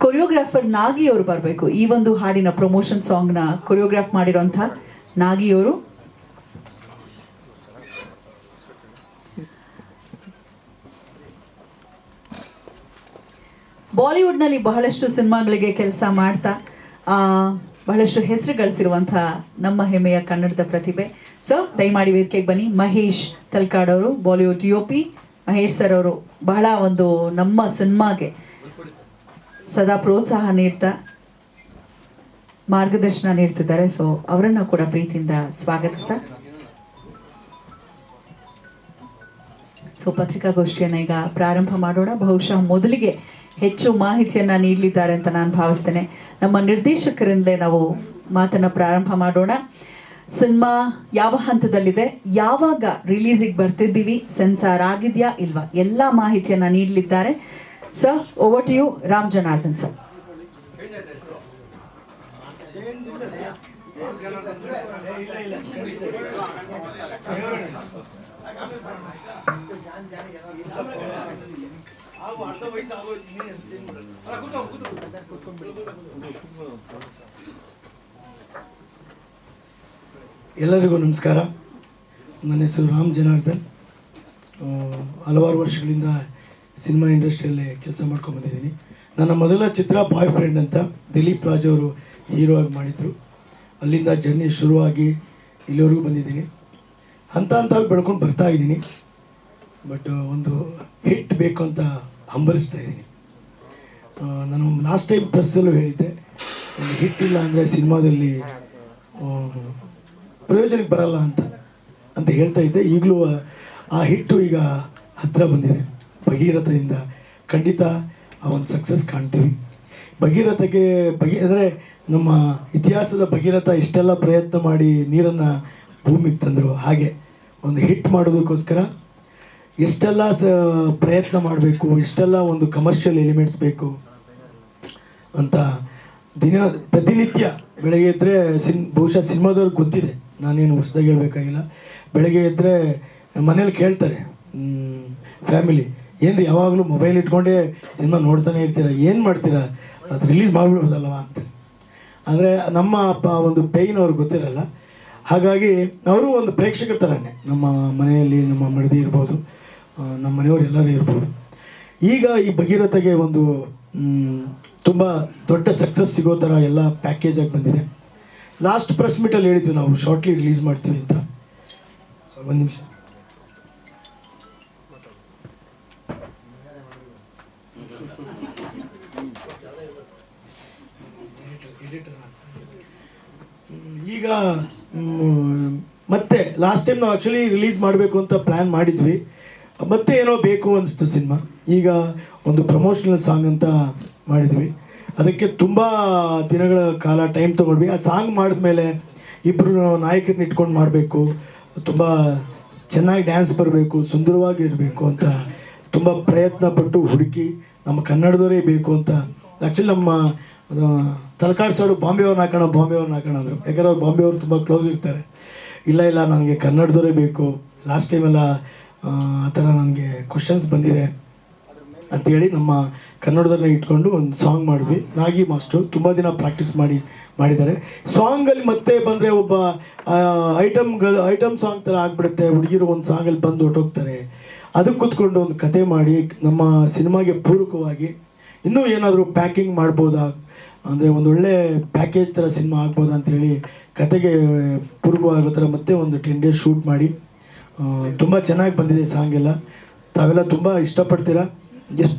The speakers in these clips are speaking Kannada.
ಕೊರಿಯೋಗ್ರಾಫರ್ ನಾಗಿ ಅವರು ಬರಬೇಕು. ಈ ಒಂದು ಹಾಡಿನ ಪ್ರಮೋಷನ್ ಸಾಂಗ್ನ ಕೊರಿಯೋಗ್ರಾಫ್ ಮಾಡಿರೋಂಥ ನಾಗಿ ಅವರು. ಬಾಲಿವುಡ್ನಲ್ಲಿ ಬಹಳಷ್ಟು ಸಿನಿಮಾಗಳಿಗೆ ಕೆಲಸ ಮಾಡ್ತಾ ಬಹಳಷ್ಟು ಹೆಸರು ಗಳಿಸಿರುವಂಥ ನಮ್ಮ ಹೆಮ್ಮೆಯ ಕನ್ನಡದ ಪ್ರತಿಭೆ. ಸೊ ದಯಮಾಡಿ ವೇದಿಕೆಗೆ ಬನ್ನಿ. ಮಹೇಶ್ ತಲ್ಕಾಡ್ ಅವರು, ಬಾಲಿವುಡ್ DOP ಮಹೇಶ್ ಸರ್ ಅವರು ಬಹಳ ಒಂದು ನಮ್ಮ ಸಿನಿಮಾಗೆ ಸದಾ ಪ್ರೋತ್ಸಾಹ ನೀಡ್ತಾ ಮಾರ್ಗದರ್ಶನ ನೀಡ್ತಿದ್ದಾರೆ. ಸೊ ಅವರನ್ನ ಕೂಡ ಪ್ರೀತಿಯಿಂದ ಸ್ವಾಗತಿಸ್ತಾ ಪತ್ರಿಕಾಗೋಷ್ಠಿಯನ್ನು ಈಗ ಪ್ರಾರಂಭ ಮಾಡೋಣ. ಬಹುಶಃ ಮೊದಲಿಗೆ ಹೆಚ್ಚು ಮಾಹಿತಿಯನ್ನ ನೀಡಲಿದ್ದಾರೆ ಅಂತ ನಾನು ಭಾವಿಸ್ತೇನೆ. ನಮ್ಮ ನಿರ್ದೇಶಕರಿಂದಲೇ ನಾವು ಮಾತನ್ನ ಪ್ರಾರಂಭ ಮಾಡೋಣ. ಸಿನಿಮಾ ಯಾವ ಹಂತದಲ್ಲಿದೆ, ಯಾವಾಗ ರಿಲೀಸಿಗೆ ಬರ್ತಿದ್ದೀವಿ, ಸೆನ್ಸಾರ್ ಆಗಿದೆಯಾ ಇಲ್ವಾ, ಎಲ್ಲ ಮಾಹಿತಿಯನ್ನ ನೀಡಲಿದ್ದಾರೆ. Sir, over to you, Ram Janardhan sir. ಎಲ್ಲರಿಗೂ ನಮಸ್ಕಾರ. ನನ್ನ ಹೆಸರು ರಾಮ್ ಜನಾರ್ದನ್. ಹಲವಾರು ವರ್ಷಗಳಿಂದ ಸಿನಿಮಾ ಇಂಡಸ್ಟ್ರಿಯಲ್ಲೇ ಕೆಲಸ ಮಾಡ್ಕೊಂಡ್ಬಂದಿದ್ದೀನಿ. ನನ್ನ ಮೊದಲ ಚಿತ್ರ ಬಾಯ್ ಫ್ರೆಂಡ್ ಅಂತ ದಿಲೀಪ್ ರಾಜ್ ಅವರು ಹೀರೋ ಆಗಿ ಮಾಡಿದರು. ಅಲ್ಲಿಂದ ಜರ್ನಿ ಶುರುವಾಗಿ ಇಲ್ಲಿವರೆಗೂ ಬಂದಿದ್ದೀನಿ. ಹಂತ ಹಂತವಾಗಿ ಬೆಳ್ಕೊಂಡು ಬರ್ತಾ ಇದ್ದೀನಿ. ಬಟ್ ಒಂದು ಹಿಟ್ ಬೇಕು ಅಂತ ಹಂಬಲಿಸ್ತಾ ಇದ್ದೀನಿ. ನಾನು ಲಾಸ್ಟ್ ಟೈಮ್ ಪ್ರೆಸ್ಸಲ್ಲೂ ಹೇಳಿದ್ದೆ, ಒಂದು ಹಿಟ್ ಇಲ್ಲ ಅಂದರೆ ಸಿನಿಮಾದಲ್ಲಿ ಪ್ರಯೋಜನಕ್ಕೆ ಬರಲ್ಲ ಅಂತ ಹೇಳ್ತಾ ಇದ್ದೆ. ಈಗಲೂ ಆ ಹಿಟ್ಟು ಈಗ ಹತ್ತಿರ ಬಂದಿದೆ. ಭಗೀರಥದಿಂದ ಖಂಡಿತ ಆ ಒಂದು ಸಕ್ಸಸ್ ಕಾಣ್ತೀವಿ. ಅಂದರೆ ನಮ್ಮ ಇತಿಹಾಸದ ಭಗೀರಥ ಇಷ್ಟೆಲ್ಲ ಪ್ರಯತ್ನ ಮಾಡಿ ನೀರನ್ನು ಭೂಮಿಗೆ ತಂದರು. ಹಾಗೆ ಒಂದು ಹಿಟ್ ಮಾಡೋದಕ್ಕೋಸ್ಕರ ಎಷ್ಟೆಲ್ಲ ಪ್ರಯತ್ನ ಮಾಡಬೇಕು, ಎಷ್ಟೆಲ್ಲ ಒಂದು ಕಮರ್ಷಿಯಲ್ ಎಲಿಮೆಂಟ್ಸ್ ಬೇಕು ಅಂತ ಪ್ರತಿನಿತ್ಯ ಬೆಳಗ್ಗೆ ಎದ್ದರೆ ಬಹುಶಃ ಸಿನಿಮಾದವ್ರಿಗೆ ಗೊತ್ತಿದೆ, ನಾನೇನು ಹೊಸದಾಗಿ ಹೇಳ್ಬೇಕಾಗಿಲ್ಲ. ಬೆಳಗ್ಗೆ ಎದ್ದರೆ ಮನೇಲಿ ಕೇಳ್ತಾರೆ ಫ್ಯಾಮಿಲಿ, ಏನು ರೀ ಯಾವಾಗಲೂ ಮೊಬೈಲ್ ಇಟ್ಕೊಂಡೇ ಸಿನಿಮಾ ನೋಡ್ತಾನೆ ಇರ್ತೀರ, ಏನು ಮಾಡ್ತೀರಾ, ಅದು ರಿಲೀಸ್ ಮಾಡಿಬಿಡ್ಬೋದಲ್ವ ಅಂತ. ಅಂದರೆ ನಮ್ಮ ಒಂದು ಪೇಯ್ನ್ ಅವ್ರಿಗೆ ಗೊತ್ತಿರಲ್ಲ. ಹಾಗಾಗಿ ಅವರು ಒಂದು ಪ್ರೇಕ್ಷಕರ ಥರನೇ ನಮ್ಮ ಮನೆಯಲ್ಲಿ ನಮ್ಮ ಮಡದಿ ಇರ್ಬೋದು, ನಮ್ಮ ಮನೆಯವರು ಎಲ್ಲರೂ ಇರ್ಬೋದು. ಈಗ ಈ ಭಗೀರಥಗೆ ಒಂದು ತುಂಬ ದೊಡ್ಡ ಸಕ್ಸಸ್ ಸಿಗೋ ಥರ ಎಲ್ಲ ಪ್ಯಾಕೇಜ್ ಆಗಿ ಬಂದಿದೆ. ಲಾಸ್ಟ್ ಪ್ರೆಸ್ ಮೀಟಲ್ಲಿ ಹೇಳಿದ್ವಿ ನಾವು ಶಾರ್ಟ್ಲಿ ರಿಲೀಸ್ ಮಾಡ್ತೀವಿ ಅಂತ. ಸೊ ಒಂದು ನಿಮಿಷ. ಈಗ ಮತ್ತೆ ಲಾಸ್ಟ್ ಟೈಮ್ ನಾವು ಆ್ಯಕ್ಚುಲಿ ರಿಲೀಸ್ ಮಾಡಬೇಕು ಅಂತ ಪ್ಲ್ಯಾನ್ ಮಾಡಿದ್ವಿ. ಮತ್ತೆ ಏನೋ ಬೇಕು ಅನಿಸ್ತು ಸಿನಿಮಾ. ಈಗ ಒಂದು ಪ್ರಮೋಷನಲ್ ಸಾಂಗ್ ಅಂತ ಮಾಡಿದ್ವಿ. ಅದಕ್ಕೆ ತುಂಬ ದಿನಗಳ ಕಾಲ ಟೈಮ್ ತೊಗೊಂಡ್ವಿ. ಆ ಸಾಂಗ್ ಮಾಡಿದ್ಮೇಲೆ ಇಬ್ಬರು ನಾಯಕರನ್ನ ಇಟ್ಕೊಂಡು ಮಾಡಬೇಕು, ತುಂಬ ಚೆನ್ನಾಗಿ ಡ್ಯಾನ್ಸ್ ಬರಬೇಕು, ಸುಂದರವಾಗಿ ಇರಬೇಕು ಅಂತ ತುಂಬ ಪ್ರಯತ್ನ ಪಟ್ಟು ಹುಡುಕಿ ನಮ್ಮ ಕನ್ನಡದವರೇ ಬೇಕು ಅಂತ. ಆ್ಯಕ್ಚುಲಿ ನಮ್ಮ ತಲಕಾಡ್ ಸೈಡು ಬಾಂಬೆಯವ್ರನ್ನ ಹಾಕೋಣ ಅಂದರು. ಯಾಕಂದ್ರೆ ಅವ್ರು ಬಾಂಬೆಯವ್ರು ತುಂಬ ಕ್ಲೋಸ್ ಇರ್ತಾರೆ. ಇಲ್ಲ ನನಗೆ ಕನ್ನಡದವರೇ ಬೇಕು, ಲಾಸ್ಟ್ ಟೈಮೆಲ್ಲ ಆ ಥರ ನನಗೆ ಕ್ವಶನ್ಸ್ ಬಂದಿದೆ ಅಂಥೇಳಿ ನಮ್ಮ ಕನ್ನಡದವ್ರನ್ನ ಇಟ್ಕೊಂಡು ಒಂದು ಸಾಂಗ್ ಮಾಡಿದ್ವಿ. ನಾಗಿ ಮಾಸ್ಟ್ರು ತುಂಬ ದಿನ ಪ್ರಾಕ್ಟೀಸ್ ಮಾಡಿದ್ದಾರೆ. ಸಾಂಗಲ್ಲಿ ಮತ್ತೆ ಬಂದರೆ ಒಬ್ಬ ಐಟಮ್ ಸಾಂಗ್ ಥರ ಆಗಿಬಿಡುತ್ತೆ. ಹುಡುಗಿರು ಒಂದು ಸಾಂಗಲ್ಲಿ ಬಂದು ಹೊರಟೋಗ್ತಾರೆ. ಅದಕ್ಕೆ ಕೂತ್ಕೊಂಡು ಒಂದು ಕತೆ ಮಾಡಿ ನಮ್ಮ ಸಿನಿಮಾಗೆ ಪೂರಕವಾಗಿ ಇನ್ನೂ ಏನಾದರೂ ಪ್ಯಾಕಿಂಗ್ ಮಾಡ್ಬೋದಾ, ಅಂದರೆ ಒಂದು ಒಳ್ಳೆ ಪ್ಯಾಕೇಜ್ ಥರ ಸಿನಿಮಾ ಆಗ್ಬೋದಾ ಅಂಥೇಳಿ ಕತೆಗೆ ಪೂರಕವಾಗೋ ಥರ ಮತ್ತೆ ಒಂದು 10 days ಶೂಟ್ ಮಾಡಿ ತುಂಬ ಚೆನ್ನಾಗಿ ಬಂದಿದೆ ಸಾಂಗ್ ಎಲ್ಲ. ತಾವೆಲ್ಲ ತುಂಬ ಇಷ್ಟಪಡ್ತೀರಾ.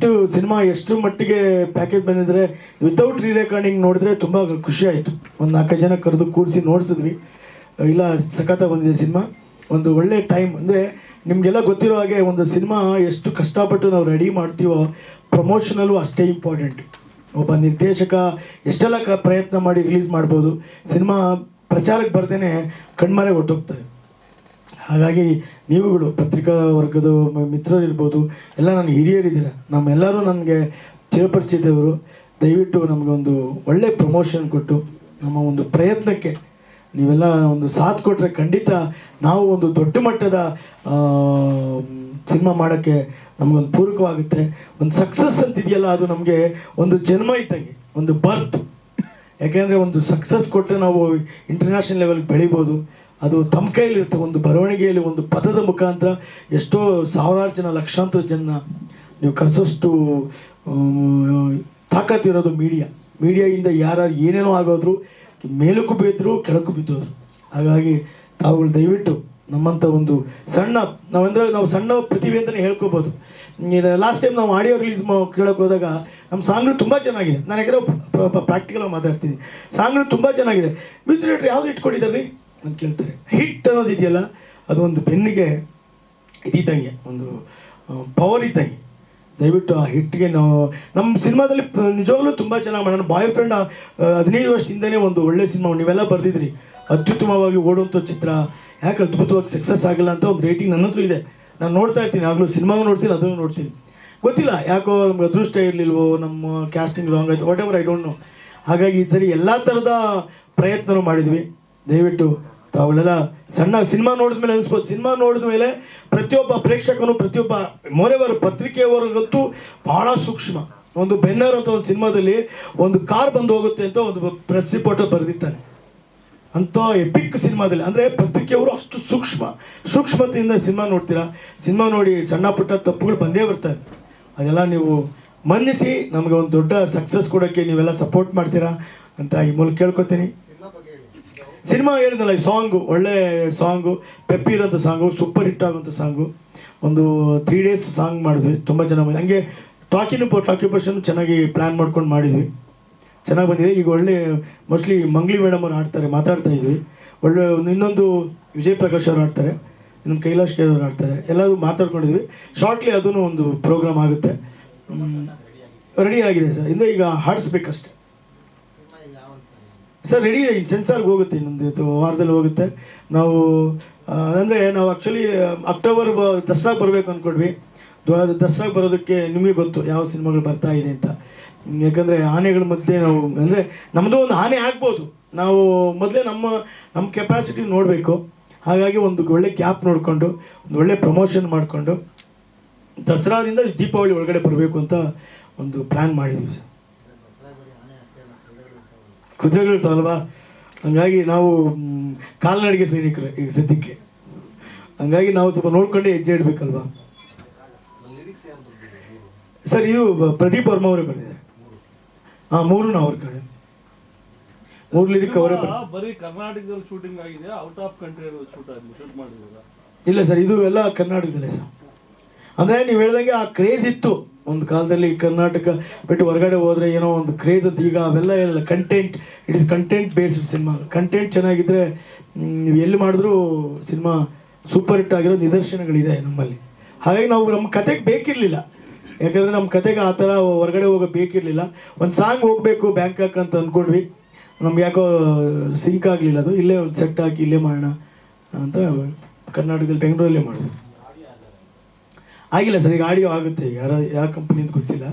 ಎಷ್ಟು ಮಟ್ಟಿಗೆ ಪ್ಯಾಕೇಜ್ ಬಂದಿದ್ರೆ ವಿತೌಟ್ ರೆಕಾರ್ಡಿಂಗ್ ನೋಡಿದ್ರೆ ತುಂಬ ಖುಷಿ ಆಯಿತು. ಒಂದು 4 ಜನ ಕರೆದು ಕೂರಿಸಿ ನೋಡಿಸಿದ್ವಿ. ಇಲ್ಲ ಸಖತ್ತಾಗಿ ಬಂದಿದೆ ಸಿನಿಮಾ. ಒಂದು ಒಳ್ಳೆ ಟೈಮ್, ಅಂದರೆ ನಿಮಗೆಲ್ಲ ಗೊತ್ತಿರೋ ಹಾಗೆ ಒಂದು ಸಿನಿಮಾ ಎಷ್ಟು ಕಷ್ಟಪಟ್ಟು ನಾವು ರೆಡಿ ಮಾಡ್ತೀವೋ ಪ್ರಮೋಷನಲ್ಲೂ ಅಷ್ಟೇ ಇಂಪಾರ್ಟೆಂಟ್. ಒಬ್ಬ ನಿರ್ದೇಶಕ ಎಷ್ಟೆಲ್ಲ ಪ್ರಯತ್ನ ಮಾಡಿ ರಿಲೀಸ್ ಮಾಡ್ಬೋದು, ಸಿನಿಮಾ ಪ್ರಚಾರಕ್ಕೆ ಬರ್ದೇ ಕಣ್ಮರೆ ಹೊರಟೋಗ್ತದೆ. ಹಾಗಾಗಿ ನೀವುಗಳು ಪತ್ರಿಕಾ ವರ್ಗದ ಮಿತ್ರರಿರ್ಬೋದು, ಎಲ್ಲ ನನಗೆ ಹಿರಿಯರಿದ್ದೀರ, ನಮ್ಮೆಲ್ಲರೂ ನನಗೆ ಚಿರಪರಿಚಿತವರು. ದಯವಿಟ್ಟು ನಮಗೊಂದು ಒಳ್ಳೆ ಪ್ರಮೋಷನ್ ಕೊಟ್ಟು ನಮ್ಮ ಒಂದು ಪ್ರಯತ್ನಕ್ಕೆ ನೀವೆಲ್ಲ ಒಂದು ಸಾಥ್ ಕೊಟ್ಟರೆ ಖಂಡಿತ ನಾವು ಒಂದು ದೊಡ್ಡ ಮಟ್ಟದ ಸಿನಿಮಾ ಮಾಡೋಕ್ಕೆ ನಮಗೊಂದು ಪೂರಕವಾಗುತ್ತೆ. ಒಂದು ಸಕ್ಸಸ್ ಅಂತಿದೆಯಲ್ಲ, ಅದು ನಮಗೆ ಒಂದು ಜನ್ಮ ಇದ್ದಂಗೆ, ಒಂದು ಬರ್ತ್. ಯಾಕೆಂದರೆ ಒಂದು ಸಕ್ಸಸ್ ಕೊಟ್ಟರೆ ನಾವು ಇಂಟರ್ನ್ಯಾಷನಲ್ ಲೆವೆಲ್ಗೆ ಬೆಳಿಬೋದು. ಅದು ತಮ್ಮ ಕೈಯಲ್ಲಿರುತ್ತೆ. ಒಂದು ಬರವಣಿಗೆಯಲ್ಲಿ ಒಂದು ಪದದ ಮುಖಾಂತರ ಎಷ್ಟೋ ಸಾವಿರಾರು ಜನ, ಲಕ್ಷಾಂತರ ಜನ ನೀವು ಕರೆಸೋಷ್ಟು ತಾಕತ್ತಿರೋದು ಮೀಡಿಯಾಯಿಂದ ಯಾರು ಏನೇನೋ ಆಗೋದ್ರು, ಮೇಲಕ್ಕೂ ಬಿದ್ದರು ಕೆಳಕ್ಕೂ ಬಿದ್ದೋದ್ರು. ಹಾಗಾಗಿ ತಾವುಗಳು ದಯವಿಟ್ಟು ನಮ್ಮಂಥ ಒಂದು ನಾವು ಸಣ್ಣ ಪ್ರತಿಭೆ ಅಂತಲೇ ಹೇಳ್ಕೊಬೋದು. ಲಾಸ್ಟ್ ಟೈಮ್ ನಾವು ಆಡಿಯೋ ರಿಲೀಸ್ ಕೇಳೋಕೆ ಹೋದಾಗ ನಮ್ಮ ಸಾಂಗ್ಗಳು ತುಂಬ ಚೆನ್ನಾಗಿದೆ. ನಾನು ಯಾಕಂದರೆ ಪ್ರಾಕ್ಟಿಕಲಾಗಿ ಮಾತಾಡ್ತೀನಿ. ಸಾಂಗ್ಗಳು ತುಂಬ ಚೆನ್ನಾಗಿದೆ. ಮ್ಯೂಸಿಕ್ ಡೈರೆಕ್ಟರ್ ಯಾವುದು ಇಟ್ಕೊಂಡಿದ್ದಾರೆ ರೀ ಅಂತ ಕೇಳ್ತಾರೆ. ಹಿಟ್ ಅನ್ನೋದು ಇದೆಯಲ್ಲ, ಅದು ಒಂದು ಬೆನ್ನಿಗೆ ಇದ್ದಂಗೆ, ಒಂದು ಪವರ್ ಇದ್ದಂಗೆ. ದಯವಿಟ್ಟು ಆ ಹಿಟ್ಗೆ ನಾವು ನಮ್ಮ ಸಿನಿಮಾದಲ್ಲಿ ನಿಜವಾಗ್ಲೂ ತುಂಬ ಚೆನ್ನಾಗಿ ನನ್ನ ಬಾಯ್ ಫ್ರೆಂಡ್ 15 ವರ್ಷದಿಂದನೇ ಒಂದು ಒಳ್ಳೆ ಸಿನಿಮಾ ನೀವೆಲ್ಲ ಬರೆದಿದ್ರಿ, ಅತ್ಯುತ್ತಮವಾಗಿ ಓಡುವಂಥ ಚಿತ್ರ, ಯಾಕೆ ಅದ್ಭುತವಾಗಿ ಸಕ್ಸಸ್ ಆಗಿಲ್ಲ ಅಂತ ಒಂದು ರೇಟಿಂಗ್ ನನ್ನ ಹತ್ರ ಇದೆ. ನಾನು ನೋಡ್ತಾ ಇರ್ತೀನಿ, ಆಗಲೂ ಸಿನಿಮಾನು ನೋಡ್ತೀನಿ, ಅದನ್ನು ನೋಡ್ತೀನಿ. ಗೊತ್ತಿಲ್ಲ ಯಾಕೋ ನಮ್ಗೆ ಅದೃಷ್ಟ ಇರಲಿಲ್ವೋ, ನಮ್ಮ ಕ್ಯಾಸ್ಟಿಂಗ್ ರಾಂಗ್ ಆಯಿತು, what ever, I don't know. ಹಾಗಾಗಿ ಈ ಸರಿ ಎಲ್ಲ ಥರದ ಪ್ರಯತ್ನವೂ ಮಾಡಿದ್ವಿ. ದಯವಿಟ್ಟು ತಾವುಗಳೆಲ್ಲ ಸಿನಿಮಾ ನೋಡಿದ್ಮೇಲೆ ಅನಿಸ್ಬೋದು, ಸಿನಿಮಾ ನೋಡಿದ್ಮೇಲೆ ಪ್ರತಿಯೊಬ್ಬ ಪ್ರೇಕ್ಷಕನು, ಪ್ರತಿಯೊಬ್ಬ ಮೋರೆವರು ಪತ್ರಿಕೆಯವರಿಗಂತೂ ಭಾಳ ಸೂಕ್ಷ್ಮ. ಒಂದು ಬೆನ್ನರ್ ಅಂತ ಒಂದು ಸಿನಿಮಾದಲ್ಲಿ ಒಂದು ಕಾರ್ ಬಂದು ಹೋಗುತ್ತೆ ಅಂತ ಒಂದು ಪ್ರೆಸ್ ರಿಪೋರ್ಟರ್ ಬರೆದಿರ್ತಾನೆ. ಅಂಥ ಎಪಿಕ್ ಸಿನಿಮಾದಲ್ಲಿ, ಅಂದರೆ ಪತ್ರಿಕೆಯವರು ಅಷ್ಟು ಸೂಕ್ಷ್ಮತೆಯಿಂದ ಸಿನಿಮಾ ನೋಡ್ತೀರಾ. ಸಿನಿಮಾ ನೋಡಿ ಸಣ್ಣ ಪುಟ್ಟ ತಪ್ಪುಗಳು ಬಂದೇ ಬರ್ತವೆ. ಅದೆಲ್ಲ ನೀವು ಮನ್ನಿಸಿ ನಮಗೆ ಒಂದು ದೊಡ್ಡ ಸಕ್ಸಸ್ ಕೊಡೋಕ್ಕೆ ನೀವೆಲ್ಲ ಸಪೋರ್ಟ್ ಮಾಡ್ತೀರಾ ಅಂತ ಈ ಮೂಲಕ ಕೇಳ್ಕೊತೀನಿ. ಸಿನಿಮಾ ಹೇಳಿದ್ನಲ್ಲ, ಈ ಸಾಂಗು ಒಳ್ಳೆ ಸಾಂಗು, ಪೆಪ್ಪಿ ಇರೋಂಥ ಸಾಂಗು, ಸೂಪರ್ ಹಿಟ್ ಆಗೋಂಥ ಸಾಂಗು. ಒಂದು 3 days ಸಾಂಗ್ ಮಾಡಿದ್ವಿ, ತುಂಬ ಚೆನ್ನಾಗಿ. ಹಂಗೆ ಟಾಕಿ ಪರ್ಷನ್ ಚೆನ್ನಾಗಿ ಪ್ಲ್ಯಾನ್ ಮಾಡ್ಕೊಂಡು ಮಾಡಿದ್ವಿ, ಚೆನ್ನಾಗಿ ಬಂದಿದೆ. ಈಗ ಒಳ್ಳೆ ಮೋಸ್ಟ್ಲಿ ಮಂಗ್ಲಿ ಮೇಡಮ್ ಅವ್ರು ಆಡ್ತಾರೆ, ಮಾತಾಡ್ತಾ ಇದ್ವಿ. ಒಳ್ಳೆ ಇನ್ನೊಂದು ವಿಜಯ್ ಪ್ರಕಾಶ್ ಅವರು ಆಡ್ತಾರೆ, ಇನ್ನೊಂದು ಕೈಲಾಶ್ ಕೆ ಅವರು ಆಡ್ತಾರೆ. ಎಲ್ಲರೂ ಮಾತಾಡ್ಕೊಂಡಿದ್ವಿ. ಶಾರ್ಟ್ಲಿ ಅದೂ ಒಂದು ಪ್ರೋಗ್ರಾಮ್ ಆಗುತ್ತೆ. ರೆಡಿ ಆಗಿದೆ ಸರ್, ಇಂದ ಈಗ ಹಾಡಿಸ್ಬೇಕಷ್ಟೆ ಸರ್. ರೆಡಿ ಸೆನ್ಸಾರ್ಗೆ ಹೋಗುತ್ತೆ, ಇನ್ನೊಂದು ವಾರದಲ್ಲಿ ಹೋಗುತ್ತೆ. ನಾವು ಅಂದರೆ ನಾವು ಆ್ಯಕ್ಚುಲಿ ಅಕ್ಟೋಬರ್ ದಸರಾಗೆ ಬರಬೇಕು ಅಂದ್ಕೊಂಡ್ವಿ. ದಸರಾಗೆ ಬರೋದಕ್ಕೆ ನಿಮಗೆ ಗೊತ್ತು ಯಾವ ಸಿನಿಮಾಗಳು ಬರ್ತಾ ಇದೆ ಅಂತ. ಯಾಕಂದರೆ ಆನೆಗಳ ಮಧ್ಯೆ ನಾವು, ಅಂದರೆ ನಮ್ಮದು ಒಂದು ಆನೆ ಆಗ್ಬೋದು, ನಾವು ಮೊದಲೇ ನಮ್ಮ ಕೆಪಾಸಿಟಿ ನೋಡಬೇಕು. ಹಾಗಾಗಿ ಒಂದು ಒಳ್ಳೆ ಗ್ಯಾಪ್ ನೋಡಿಕೊಂಡು ಒಂದು ಒಳ್ಳೆ ಪ್ರಮೋಷನ್ ಮಾಡಿಕೊಂಡು ದಸರಾದಿಂದ ದೀಪಾವಳಿ ಒಳಗಡೆ ಬರಬೇಕು ಅಂತ ಒಂದು ಪ್ಲ್ಯಾನ್ ಮಾಡಿದ್ವಿ ಸರ್. ಕುದುರೆಗಳಿರ್ತಾವಲ್ವಾ, ಹಂಗಾಗಿ ನಾವು ಕಾಲ್ನಡಿಗೆ ಸೈನಿಕರು ಈಗ ಸದ್ಯಕ್ಕೆ. ಹಂಗಾಗಿ ನಾವು ಸ್ವಲ್ಪ ನೋಡ್ಕೊಂಡೇ ಹೆಜ್ಜೆ ಇಡಬೇಕಲ್ವಾ ಸರ್. ಇದು ಪ್ರದೀಪ್ ವರ್ಮ ಅವರೇ ಬರೆದಿದ್ದಾರೆ. ಹಾಂ, 3 ಅವ್ರ ಕಡೆ 3 ಲಿರಿಕ್ ಅವರೇ ಬರೀ ಕರ್ನಾಟಕದಲ್ಲಿ ಶೂಟಿಂಗ್ ಆಗಿದೆ, ಔಟ್ ಆಫ್ ಕಂಟ್ರಿ ಶೂಟ್ ಮಾಡಿದ್ದೀರಾ? ಇಲ್ಲ ಸರ್, ಇದು ಎಲ್ಲ ಕರ್ನಾಟಕದಲ್ಲೇ ಸರ್. ಅಂದರೆ ನೀವು ಹೇಳ್ದಂಗೆ ಆ ಕ್ರೇಜ್ ಇತ್ತು ಒಂದು ಕಾಲದಲ್ಲಿ. ಕರ್ನಾಟಕ ಬಿಟ್ಟು ಹೊರಗಡೆ ಹೋದರೆ ಏನೋ ಒಂದು ಕ್ರೇಜ್ ಅಂತ. ಈಗ ಅವೆಲ್ಲ ಇಲ್ಲ. It is content based cinema. Content ಚೆನ್ನಾಗಿದ್ದರೆ ನೀವು ಎಲ್ಲಿ ಮಾಡಿದ್ರೂ ಸಿನಿಮಾ ಸೂಪರ್ ಹಿಟ್ ಆಗಿರೋ ನಿದರ್ಶನಗಳಿದೆ ನಮ್ಮಲ್ಲಿ. ಹಾಗಾಗಿ ನಾವು ನಮ್ಮ ಕತೆಗೆ ಬೇಕಿರಲಿಲ್ಲ, ಯಾಕಂದರೆ ನಮ್ಮ ಕತೆಗೆ ಆ ಥರ ಹೊರಗಡೆ ಹೋಗೋ ಬೇಕಿರಲಿಲ್ಲ. ಒಂದು ಸಾಂಗ್ ಹೋಗಬೇಕು ಬ್ಯಾಂಕಾಕ್ ಅಂತ ಅಂದ್ಕೊಂಡ್ವಿ, ನಮ್ಗೆ ಯಾಕೋ ಸಿಂಕ್ ಆಗಲಿಲ್ಲ. ಅದು ಇಲ್ಲೇ ಒಂದು ಸೆಟ್ ಹಾಕಿ ಇಲ್ಲೇ ಮಾಡೋಣ ಅಂತ ಕರ್ನಾಟಕದಲ್ಲಿ ಬೆಂಗಳೂರಲ್ಲೇ ಮಾಡಿದ್ವಿ. ಆಗಿಲ್ಲ ಸರ್, ಈಗ ಆಡಿಯೋ ಆಗುತ್ತೆ. ಯಾವ ಕಂಪ್ನಿ ಅಂತ ಗೊತ್ತಿಲ್ಲ,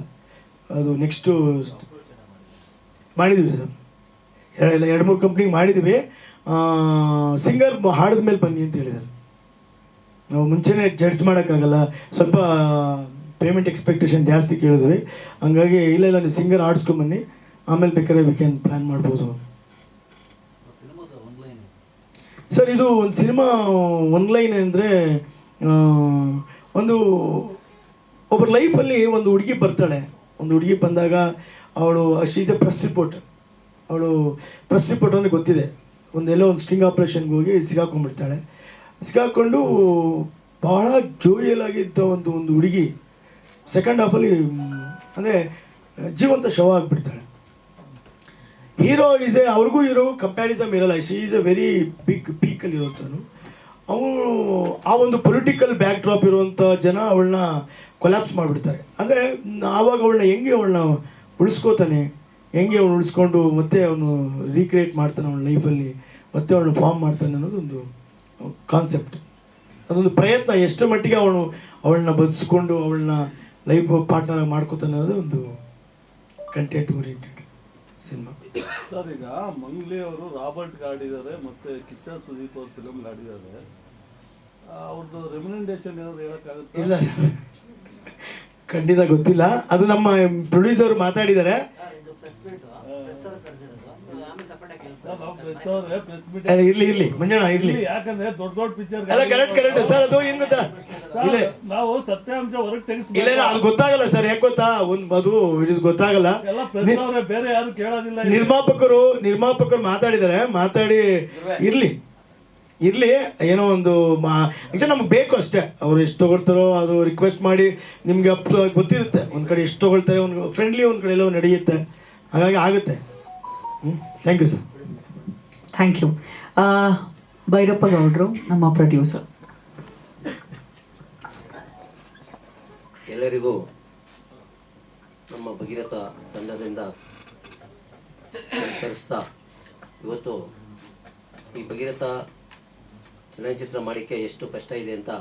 ಅದು ನೆಕ್ಸ್ಟು ಮಾಡಿದ್ವಿ ಸರ್. 2-3 ಕಂಪ್ನಿಗೆ ಮಾಡಿದ್ವಿ. ಸಿಂಗರ್ ಹಾಡಿದ ಮೇಲೆ ಬನ್ನಿ ಅಂತ ಹೇಳಿದ್ದಾರೆ. ನಾವು ಮುಂಚೆನೇ ಜಡ್ಜ್ ಮಾಡೋಕ್ಕಾಗಲ್ಲ, ಸ್ವಲ್ಪ ಪೇಮೆಂಟ್ ಎಕ್ಸ್ಪೆಕ್ಟೇಷನ್ ಜಾಸ್ತಿ ಕೇಳಿದ್ವಿ. ಹಂಗಾಗಿ ಇಲ್ಲ ನೀವು ಸಿಂಗರ್ ಆಡಿಸ್ಕೊಂಬನ್ನಿ, ಆಮೇಲೆ ಬೇಕಾದ್ರೆ ವೀಕೆಂಡ್ ಪ್ಲ್ಯಾನ್ ಮಾಡ್ಬೋದು ಸರ್. ಇದು ಒಂದು ಸಿನಿಮಾ ಒನ್ಲೈನ್ ಅಂದರೆ, ಒಬ್ಬರ ಲೈಫಲ್ಲಿ ಒಂದು ಹುಡುಗಿ ಬರ್ತಾಳೆ. ಒಂದು ಹುಡುಗಿ ಬಂದಾಗ ಅವಳು ಶೀಸ್ ಎ ಪ್ರೆಸ್ ರಿಪೋರ್ಟರ್. ಅವಳು ಪ್ರೆಸ್ ರಿಪೋರ್ಟರ್ ಅಂದರೆ ಗೊತ್ತಿದೆ. ಒಂದೆಲ್ಲೋ ಒಂದು ಸ್ಟಿಂಗ್ ಆಪ್ರೇಷನ್ಗೆ ಹೋಗಿ ಸಿಗಾಕೊಂಡ್ಬಿಡ್ತಾಳೆ. ಸಿಗಾಕೊಂಡು ಭಾಳ ಜೋಯಲ್ ಆಗಿದ್ದ ಒಂದು ಹುಡುಗಿ ಸೆಕೆಂಡ್ ಹಾಫಲ್ಲಿ ಅಂದರೆ ಜೀವಂತ ಶವ ಆಗಿಬಿಡ್ತಾಳೆ. ಹೀರೋ ಅವ್ರಿಗೂ ಕಂಪ್ಯಾರಿಸಮ್ ಇರಲ್ಲ. She is a very big ಪೀಕಲ್ಲಿ ಇರುವಂಥನು. ಅವನು ಆ ಒಂದು ಪೊಲಿಟಿಕಲ್ ಬ್ಯಾಕ್ ಡ್ರಾಪ್ ಇರುವಂಥ ಜನ ಅವಳನ್ನ ಕೊಲ್ಯಾಪ್ಸ್ ಮಾಡಿಬಿಡ್ತಾರೆ. ಅಂದರೆ ಆವಾಗ ಅವಳನ್ನ ಉಳಿಸ್ಕೋತಾನೆ, ಹೆಂಗೆ ಅವಳು ಉಳಿಸ್ಕೊಂಡು ಮತ್ತೆ ಅವನು ರೀಕ್ರಿಯೇಟ್ ಮಾಡ್ತಾನೆ ಅವನ ಲೈಫಲ್ಲಿ, ಮತ್ತೆ ಅವಳನ್ನ ಫಾರ್ಮ್ ಮಾಡ್ತಾನೆ ಅನ್ನೋದೊಂದು ಕಾನ್ಸೆಪ್ಟ್. ಅದೊಂದು ಪ್ರಯತ್ನ, ಎಷ್ಟು ಮಟ್ಟಿಗೆ ಅವಳನ್ನ ಬದುಕಿಸ್ಕೊಂಡು ಅವಳನ್ನ ಲೈಫ್ ಪಾರ್ಟ್ನರ್ ಮಾಡ್ಕೋತಾನೆ ಅನ್ನೋದು ಒಂದು ಕಂಟೆಂಟ್ ಓರಿಯೆಂಟೆಡ್ ಸಿನಿಮಾ ಸರ್. ಈಗ ಮಂಗ್ಲಿ ಅವರು ರಾಬರ್ಟ್ ಆಡಿದ್ದಾರೆ, ಮತ್ತೆ ಕಿಚ್ಚ ಸುದೀಪ್ ಅವ್ರ ಫಿಲಮ್ ಆಡಿದ್ದಾರೆ. ಅವ್ರದ್ದು ರೆಮ್ಯುನರೇಷನ್ ಏನಾದ್ರು ಹೇಳೋಕ್ಕಾಗುತ್ತೆ? ಇಲ್ಲ ಖಂಡಿತ ಗೊತ್ತಿಲ್ಲ, ಅದು ನಮ್ಮ ಪ್ರೊಡ್ಯೂಸರ್ ಮಾತಾಡಿದ್ದಾರೆ. ಇರ್ಲಿ ಮಂಜಣ್ಣ ಇರ್ಲಿ. ಯಾಕಂದ್ರೆ ದೊಡ್ಡ ದೊಡ್ಡ ಪಿಕ್ಚರ್ ಅಲ್ಲ ಕರೆಕ್ಟ್ ಸರ್, ಅದು ಏನ್ ಗೊತ್ತಾ, ಇಲ್ಲ ನಾವು ಸತ್ಯಾಂಶ ಹೊರಗೆ ತೆಗಿಸ್ಬೇಕು. ಇಲ್ಲ ಅದು ಗೊತ್ತಾಗಲ್ಲ ಸರ್, ಯಾಕೆ ಗೊತ್ತಾ, ಅದು ಇಟ್ ಇಸ್ ಗೊತ್ತಾಗಲ್ಲ. ಎಲ್ಲ ಪ್ರೆಸ್ ಅವರೇ, ಬೇರೆ ಯಾರು ಕೇಳೋದಿಲ್ಲ. ನಿರ್ಮಾಪಕರು ಮಾತಾಡಿ ಇರ್ಲಿ ಏನೋ ಒಂದು ನಮ್ಗೆ ಬೇಕು ಅಷ್ಟೇ. ಅವ್ರು ಎಷ್ಟು ತಗೊಳ್ತಾರೋ ಅದು ರಿಕ್ವೆಸ್ಟ್ ಮಾಡಿ ನಿಮ್ಗೆ ಗೊತ್ತಿರುತ್ತೆ, ಒಂದ್ ಕಡೆ ಎಷ್ಟು ತಗೊಳ್ತಾರೆ, ಒಂದು ಫ್ರೆಂಡ್ಲಿ, ಒಂದ್ ಕಡೆ ಎಲ್ಲೋ ನಡೆಯುತ್ತೆ, ಹಾಗಾಗಿ ಆಗುತ್ತೆ. Thank you sir. Thank you. Bhyrappa ಗೌಡ್ರು ನಮ್ಮ ಪ್ರೊಡ್ಯೂಸರ್. ಎಲ್ಲರಿಗೂ ನಮ್ಮ ಭಗೀರಥ ತಂಡದಿಂದ ಸಂಚರಿಸ್ತಾ, ಇವತ್ತು ಈ ಭಗೀರಥ ಚಲನಚಿತ್ರ ಮಾಡೋಕ್ಕೆ ಎಷ್ಟು ಕಷ್ಟ ಇದೆ ಅಂತ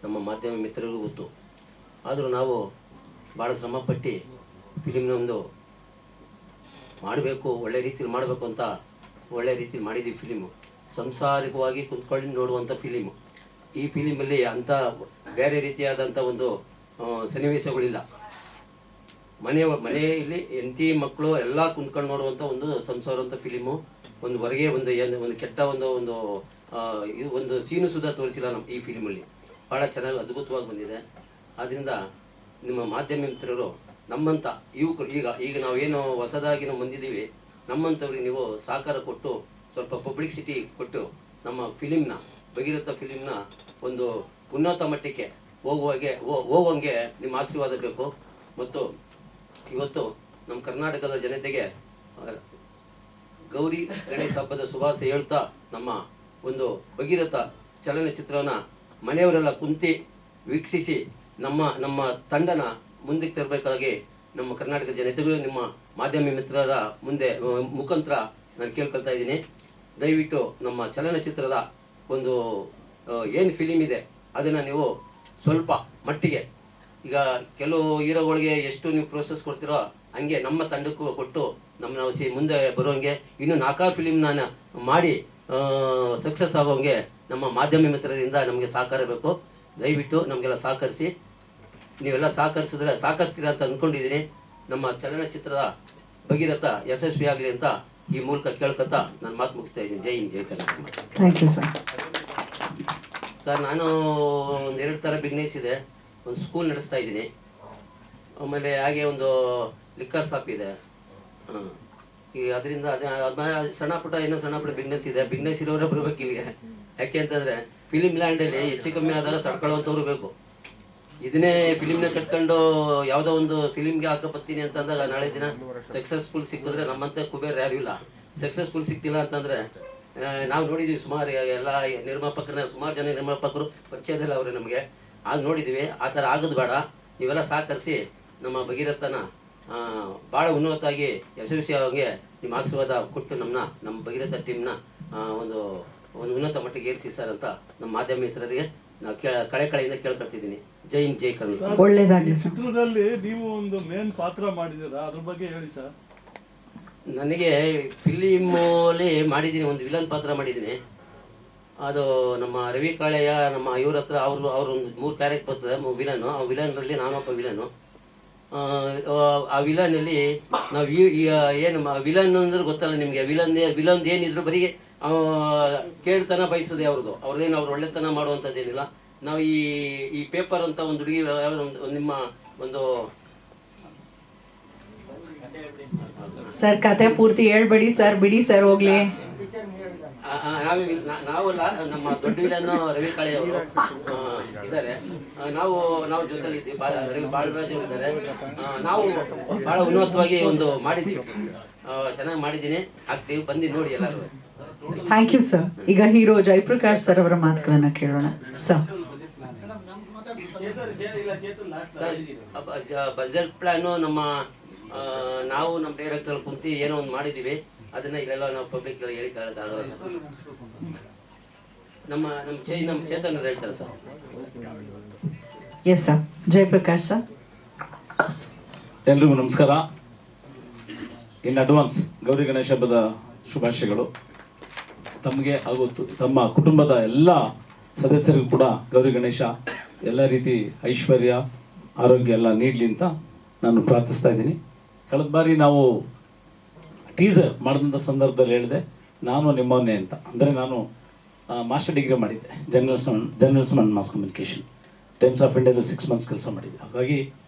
ನಮ್ಮ ಮಾಧ್ಯಮ ಮಿತ್ರರಿಗೂ ಗೊತ್ತು. ಆದರೂ ನಾವು ಭಾಳ ಶ್ರಮಪಟ್ಟು ಫಿಲಿಮ್ನ ಒಂದು ಮಾಡಬೇಕು, ಒಳ್ಳೆ ರೀತಿಯಲ್ಲಿ ಮಾಡಬೇಕು ಅಂತ ಒಳ್ಳೆ ರೀತಿಯಲ್ಲಿ ಮಾಡಿದ್ದೀವಿ. ಫಿಲಿಮು ಸಂಸಾರಿಕವಾಗಿ ಕುಂತ್ಕೊಂಡು ನೋಡುವಂಥ ಫಿಲಿಮು. ಈ ಫಿಲಿಮಲ್ಲಿ ಅಂಥ ಬೇರೆ ರೀತಿಯಾದಂಥ ಒಂದು ಸನ್ನಿವೇಶಗಳಿಲ್ಲ. ಮನೆಯಲ್ಲಿ ಹೆಂಡತಿ ಮಕ್ಕಳು ಎಲ್ಲ ಕುಂತ್ಕೊಂಡು ನೋಡುವಂಥ ಒಂದು ಸಂಸಾರ ಅಂತ ಫಿಲಿಮು. ಒಂದು ಹೊರಗೆ ಒಂದು ಕೆಟ್ಟ ಒಂದು ಸೀನು ಸುಧಾ ತೋರಿಸಿಲ್ಲ ಈ ಫಿಲಿಮಲ್ಲಿ. ಭಾಳ ಚೆನ್ನಾಗಿ ಅದ್ಭುತವಾಗಿ ಬಂದಿದೆ. ಆದ್ದರಿಂದ ನಿಮ್ಮ ಮಾಧ್ಯಮ ಮಿತ್ರರು ನಮ್ಮಂಥ ಯುವಕರು, ಈಗ ನಾವೇನು ಹೊಸದಾಗಿ ನಾವು ಬಂದಿದ್ದೀವಿ, ನಮ್ಮಂಥವ್ರಿಗೆ ನೀವು ಸಹಕಾರ ಕೊಟ್ಟು ಸ್ವಲ್ಪ ಪಬ್ಲಿಸಿಟಿ ಕೊಟ್ಟು ನಮ್ಮ ಫಿಲಿಮ್ನ, ಭಗೀರಥ ಫಿಲಿಮ್ನ ಒಂದು ಉನ್ನತ ಮಟ್ಟಕ್ಕೆ ಹೋಗುವಂಗೆ ನಿಮ್ಮ ಆಶೀರ್ವಾದ ಬೇಕು. ಮತ್ತು ಇವತ್ತು ನಮ್ಮ ಕರ್ನಾಟಕದ ಜನತೆಗೆ ಗೌರಿ ಗಣೇಶ ಹಬ್ಬದ ಶುಭಾಶಯ ಹೇಳ್ತಾ, ನಮ್ಮ ಒಂದು ಭಗೀರಥ ಚಲನಚಿತ್ರವನ್ನು ಮನೆಯವರೆಲ್ಲ ಕುಂತು ವೀಕ್ಷಿಸಿ ನಮ್ಮ ತಂಡನ ಮುಂದಕ್ಕೆ ತರಬೇಕಾಗಿ ನಮ್ಮ ಕರ್ನಾಟಕ ಜನತೆಗೂ ನಿಮ್ಮ ಮಾಧ್ಯಮ ಮಿತ್ರರ ಮುಖಾಂತರ ನಾನು ಕೇಳ್ಕೊಳ್ತಾ ಇದ್ದೀನಿ. ದಯವಿಟ್ಟು ನಮ್ಮ ಚಲನಚಿತ್ರದ ಒಂದು ಏನು ಫಿಲಿಮ್ ಇದೆ ಅದನ್ನು ನೀವು ಸ್ವಲ್ಪ ಮಟ್ಟಿಗೆ, ಈಗ ಕೆಲವು ಹೀರೋಗಳಿಗೆ ಎಷ್ಟು ನೀವು ಪ್ರೋಸೆಸ್ ಕೊಡ್ತೀರೋ ಹಂಗೆ ನಮ್ಮ ತಂಡಕ್ಕೂ ಕೊಟ್ಟು ನಾವು ಮುಂದೆ ಬರೋಂಗೆ ಇನ್ನೂ 4 ಫಿಲಿಮ್ನ ಮಾಡಿ ಸಕ್ಸಸ್ ಆಗೋಂಗೆ ನಮ್ಮ ಮಾಧ್ಯಮ ಮಿತ್ರರಿಂದ ನಮಗೆ ಸಹಕಾರ ಬೇಕು. ದಯವಿಟ್ಟು ನಮಗೆಲ್ಲ ಸಹಕರಿಸಿ. ನೀವೆಲ್ಲ ಸಹಕರಿಸ್ತೀರಾ ಅಂತ ಅಂದ್ಕೊಂಡಿದ್ದೀನಿ. ನಮ್ಮ ಚಲನಚಿತ್ರದ ಭಗೀರಥ ಯಶಸ್ವಿ ಆಗಲಿ ಅಂತ ಈ ಮೂಲಕ ಕೇಳ್ಕೊತಾ ನಾನು ಮಾತು ಮುಗಿಸ್ತಾ ಇದ್ದೀನಿ. ಜೈ ಹಿಂದ್, ಜೈ Karnataka. Thank you sir. Sir, ನಾನು ಒಂದು 2 ಥರ ಬಿಸ್ನೆಸ್ ಇದೆ. ಒಂದು ಸ್ಕೂಲ್ ನಡೆಸ್ತಾ ಇದ್ದೀನಿ, ಆಮೇಲೆ ಹಾಗೆ ಒಂದು ಲಿಕ್ಕರ್ ಶಾಪ್ ಇದೆ. ಈಗ ಅದರಿಂದ ಸಣ್ಣ ಪುಟ್ಟ ಬಿಸ್ನೆಸ್ ಇದೆ. ಬಿಸ್ನೆಸ್ ಇರೋರೇ ಬರ್ಬೇಕು ಇಲ್ಲಿಗೆ. ಯಾಕೆ ಅಂತಂದರೆ ಫಿಲಿಮ್ ಲ್ಯಾಂಡಲ್ಲಿ ಹೆಚ್ಚು ಕಮ್ಮಿ ಆದಾಗ ತಡ್ಕೊಳ್ಳೋವಂಥವ್ರು ಬೇಕು. ಇದನ್ನೇ ಫಿಲಿಮ್ನ ಕಟ್ಕೊಂಡು ಯಾವುದೋ ಒಂದು ಫಿಲಿಮ್ಗೆ ಹಾಕಬತ್ತೀನಿ ಅಂತಂದಾಗ ನಾಳೆ ದಿನ ಸಕ್ಸಸ್ಫುಲ್ ಸಿಕ್ಕಿದ್ರೆ ನಮ್ಮಂತ ಕುಬೇರ್ ಯಾರು ಇಲ್ಲ. ಸಕ್ಸಸ್ಫುಲ್ ಸಿಕ್ತಿಲ್ಲ ಅಂತಂದರೆ ನಾವು ನೋಡಿದ್ದೀವಿ. ಸುಮಾರು ಎಲ್ಲ ಸುಮಾರು ಜನ ನಿರ್ಮಾಪಕರು ಪರಿಚಯದಲ್ಲ ಅವರೇ ನಮಗೆ. ಅದು ನೋಡಿದ್ದೀವಿ. ಆ ಥರ ಆಗೋದು ಬೇಡ. ನೀವೆಲ್ಲ ಸಹಕರಿಸಿ ನಮ್ಮ ಭಗೀರಥನ ಭಾಳ ಉನ್ನತವಾಗಿ ಯಶಸ್ವಿ ಆಗೋಂಗೆ ನಿಮ್ಮ ಆಶೀರ್ವಾದ ಕೊಟ್ಟು ನಮ್ಮ ಭಗೀರಥ ಟೀಮ್ನ ಒಂದು ಉನ್ನತ ಮಟ್ಟಿಗೆ ಏರಿಸಿ ಸರ್ ಅಂತ ನಮ್ಮ ಮಾಧ್ಯಮ ಮಿತ್ರರಿಗೆ ನಾವು ಕಳೆಯಿಂದ ಕೇಳ್ಕೊಳ್ತಿದ್ದೀನಿ. ಜೈ ಹಿಂದ್, ಜೈ ಕರ್ನಾಟಕ. ಒಳ್ಳೇದಾಗಲಿ ಸರ್. ಚಿತ್ರದಲ್ಲಿ ನೀವು ಒಂದು ಮೇನ್ ಪಾತ್ರ ಮಾಡಿದ್ದೀರಾ, ಅದ್ರ ಬಗ್ಗೆ ಹೇಳಿ ಸರ್. ನನಗೆ ಫಿಲಿಮಲ್ಲಿ ಮಾಡಿದ್ದೀನಿ, ಒಂದು ವಿಲನ್ ಪಾತ್ರ ಮಾಡಿದ್ದೀನಿ. ಅದು ನಮ್ಮ ರವಿ ಕಾಳೆಯ ನಮ್ಮ ಇವ್ರ ಹತ್ರ ಅವ್ರೊಂದು 3 ಕ್ಯಾರೆಕ್ಟರ್ ಬರ್ತದೆ ವಿಲನ್ನು. ಆ ವಿಲನ್ನಲ್ಲಿ ನಾನೊಬ್ಬ ವಿಲನ್ನು. ಆ ವಿಲನಲ್ಲಿ ನಾವು ಏನು ವಿಲನ್ ಅಂದ್ರೆ ಗೊತ್ತಲ್ಲ ನಿಮಗೆ. ವಿಲನ್ ಏನಿದ್ರು ಬರೀ ಕೇಳ್ತನ ಬಯಸೋದೆ ಅವ್ರದ್ದೇನು ಅವ್ರು ಒಳ್ಳೆತನ ಮಾಡುವಂಥದ್ದೇನಿಲ್ಲ. ನಾವು ಈ ಪೇಪರ್ ಅಂತ ಒಂದು ಹುಡುಗಿ ನಿಮ್ಮ ಒಂದು ಸರ್ ಕತೆ ಪೂರ್ತಿ ಹೇಳ್ಬೇಡಿ ಸರ್, ಬಿಡಿ ಸರ್ ಹೋಗ್ಲಿ. ನಾವಲ್ಲ, ನಮ್ಮ ದೊಡ್ಡ ವಿಲನ್ನು ರವಿ ಕಾಳೆ ಅವರು ಇದ್ದಾರೆ. ನಾವು ಜೊತೆಲಿ ಇದ್ದೀವಿ. ರವಿ ಬಾಳರಾಜ್ ಅವರು ಇದ್ದಾರೆ. ನಾವು ಬಹಳ ಉನ್ನತವಾಗಿ ಒಂದು ಮಾಡಿದ್ದೀವಿ. ಚೆನ್ನಾಗಿ ಮಾಡಿದ್ದೀನಿ. ಆಗ್ತೀವಿ, ಬಂದು ನೋಡಿ ಎಲ್ಲರೂ. Thank you sir. ಈಗ ಹೀರೋ ಜಯಪ್ರಕಾಶ್ ಸರ್ ಅವರ ಮಾತುಗಳನ್ನ ಕೇಳೋಣ ಸರ್. ಬಜೆಟ್ ಪ್ಲಾನು ನಾವು ನಮ್ಮ ಡೈರೆಕ್ಟರ್ ಕುಂತು ಏನೋ ಒಂದು ಮಾಡಿದ್ದೀವಿ. ಅದನ್ನ ಇಲ್ಲೆಲ್ಲ ನಾವು ಪಬ್ಲಿಕ್ ಹೇಳಿಕ್ಕಾಗಲ್ಲ. ನಮ್ಮ ಚೇತನ್ ಹೇಳ್ತಾರೆ sir. Yes sir. Jayaprakash sir. ಎಲ್ರಿಗೂ ನಮಸ್ಕಾರ. ಇನ್ ಅಡ್ವಾನ್ಸ್ ಗೌರಿ ಗಣೇಶ ಹಬ್ಬದ ಶುಭಾಶಯಗಳು ತಮಗೆ ಹಾಗೂ ತಮ್ಮ ಕುಟುಂಬದ ಎಲ್ಲ ಸದಸ್ಯರಿಗೂ ಕೂಡ ಗೌರಿ ಗಣೇಶ ಎಲ್ಲ ರೀತಿ ಐಶ್ವರ್ಯ ಆರೋಗ್ಯ ಎಲ್ಲ ನೀಡಲಿ ಅಂತ ನಾನು ಪ್ರಾರ್ಥಿಸ್ತಾ ಇದ್ದೀನಿ. ಕಳೆದ ಬಾರಿ ನಾವು ಟೀಸರ್ ಮಾಡಿದಂಥ ಸಂದರ್ಭದಲ್ಲಿ ಹೇಳಿದೆ ನಾನು ನಿಮ್ಮವನ್ನೇ ಅಂತ. ಅಂದರೆ ನಾನು ಮಾಸ್ಟರ್ ಡಿಗ್ರಿ ಮಾಡಿದ್ದೆ journalism and mass communication, Times of ಇಂಡಿಯಾದಲ್ಲಿ 6 months ಕೆಲಸ ಮಾಡಿದ್ದೆ. ಹಾಗಾಗಿ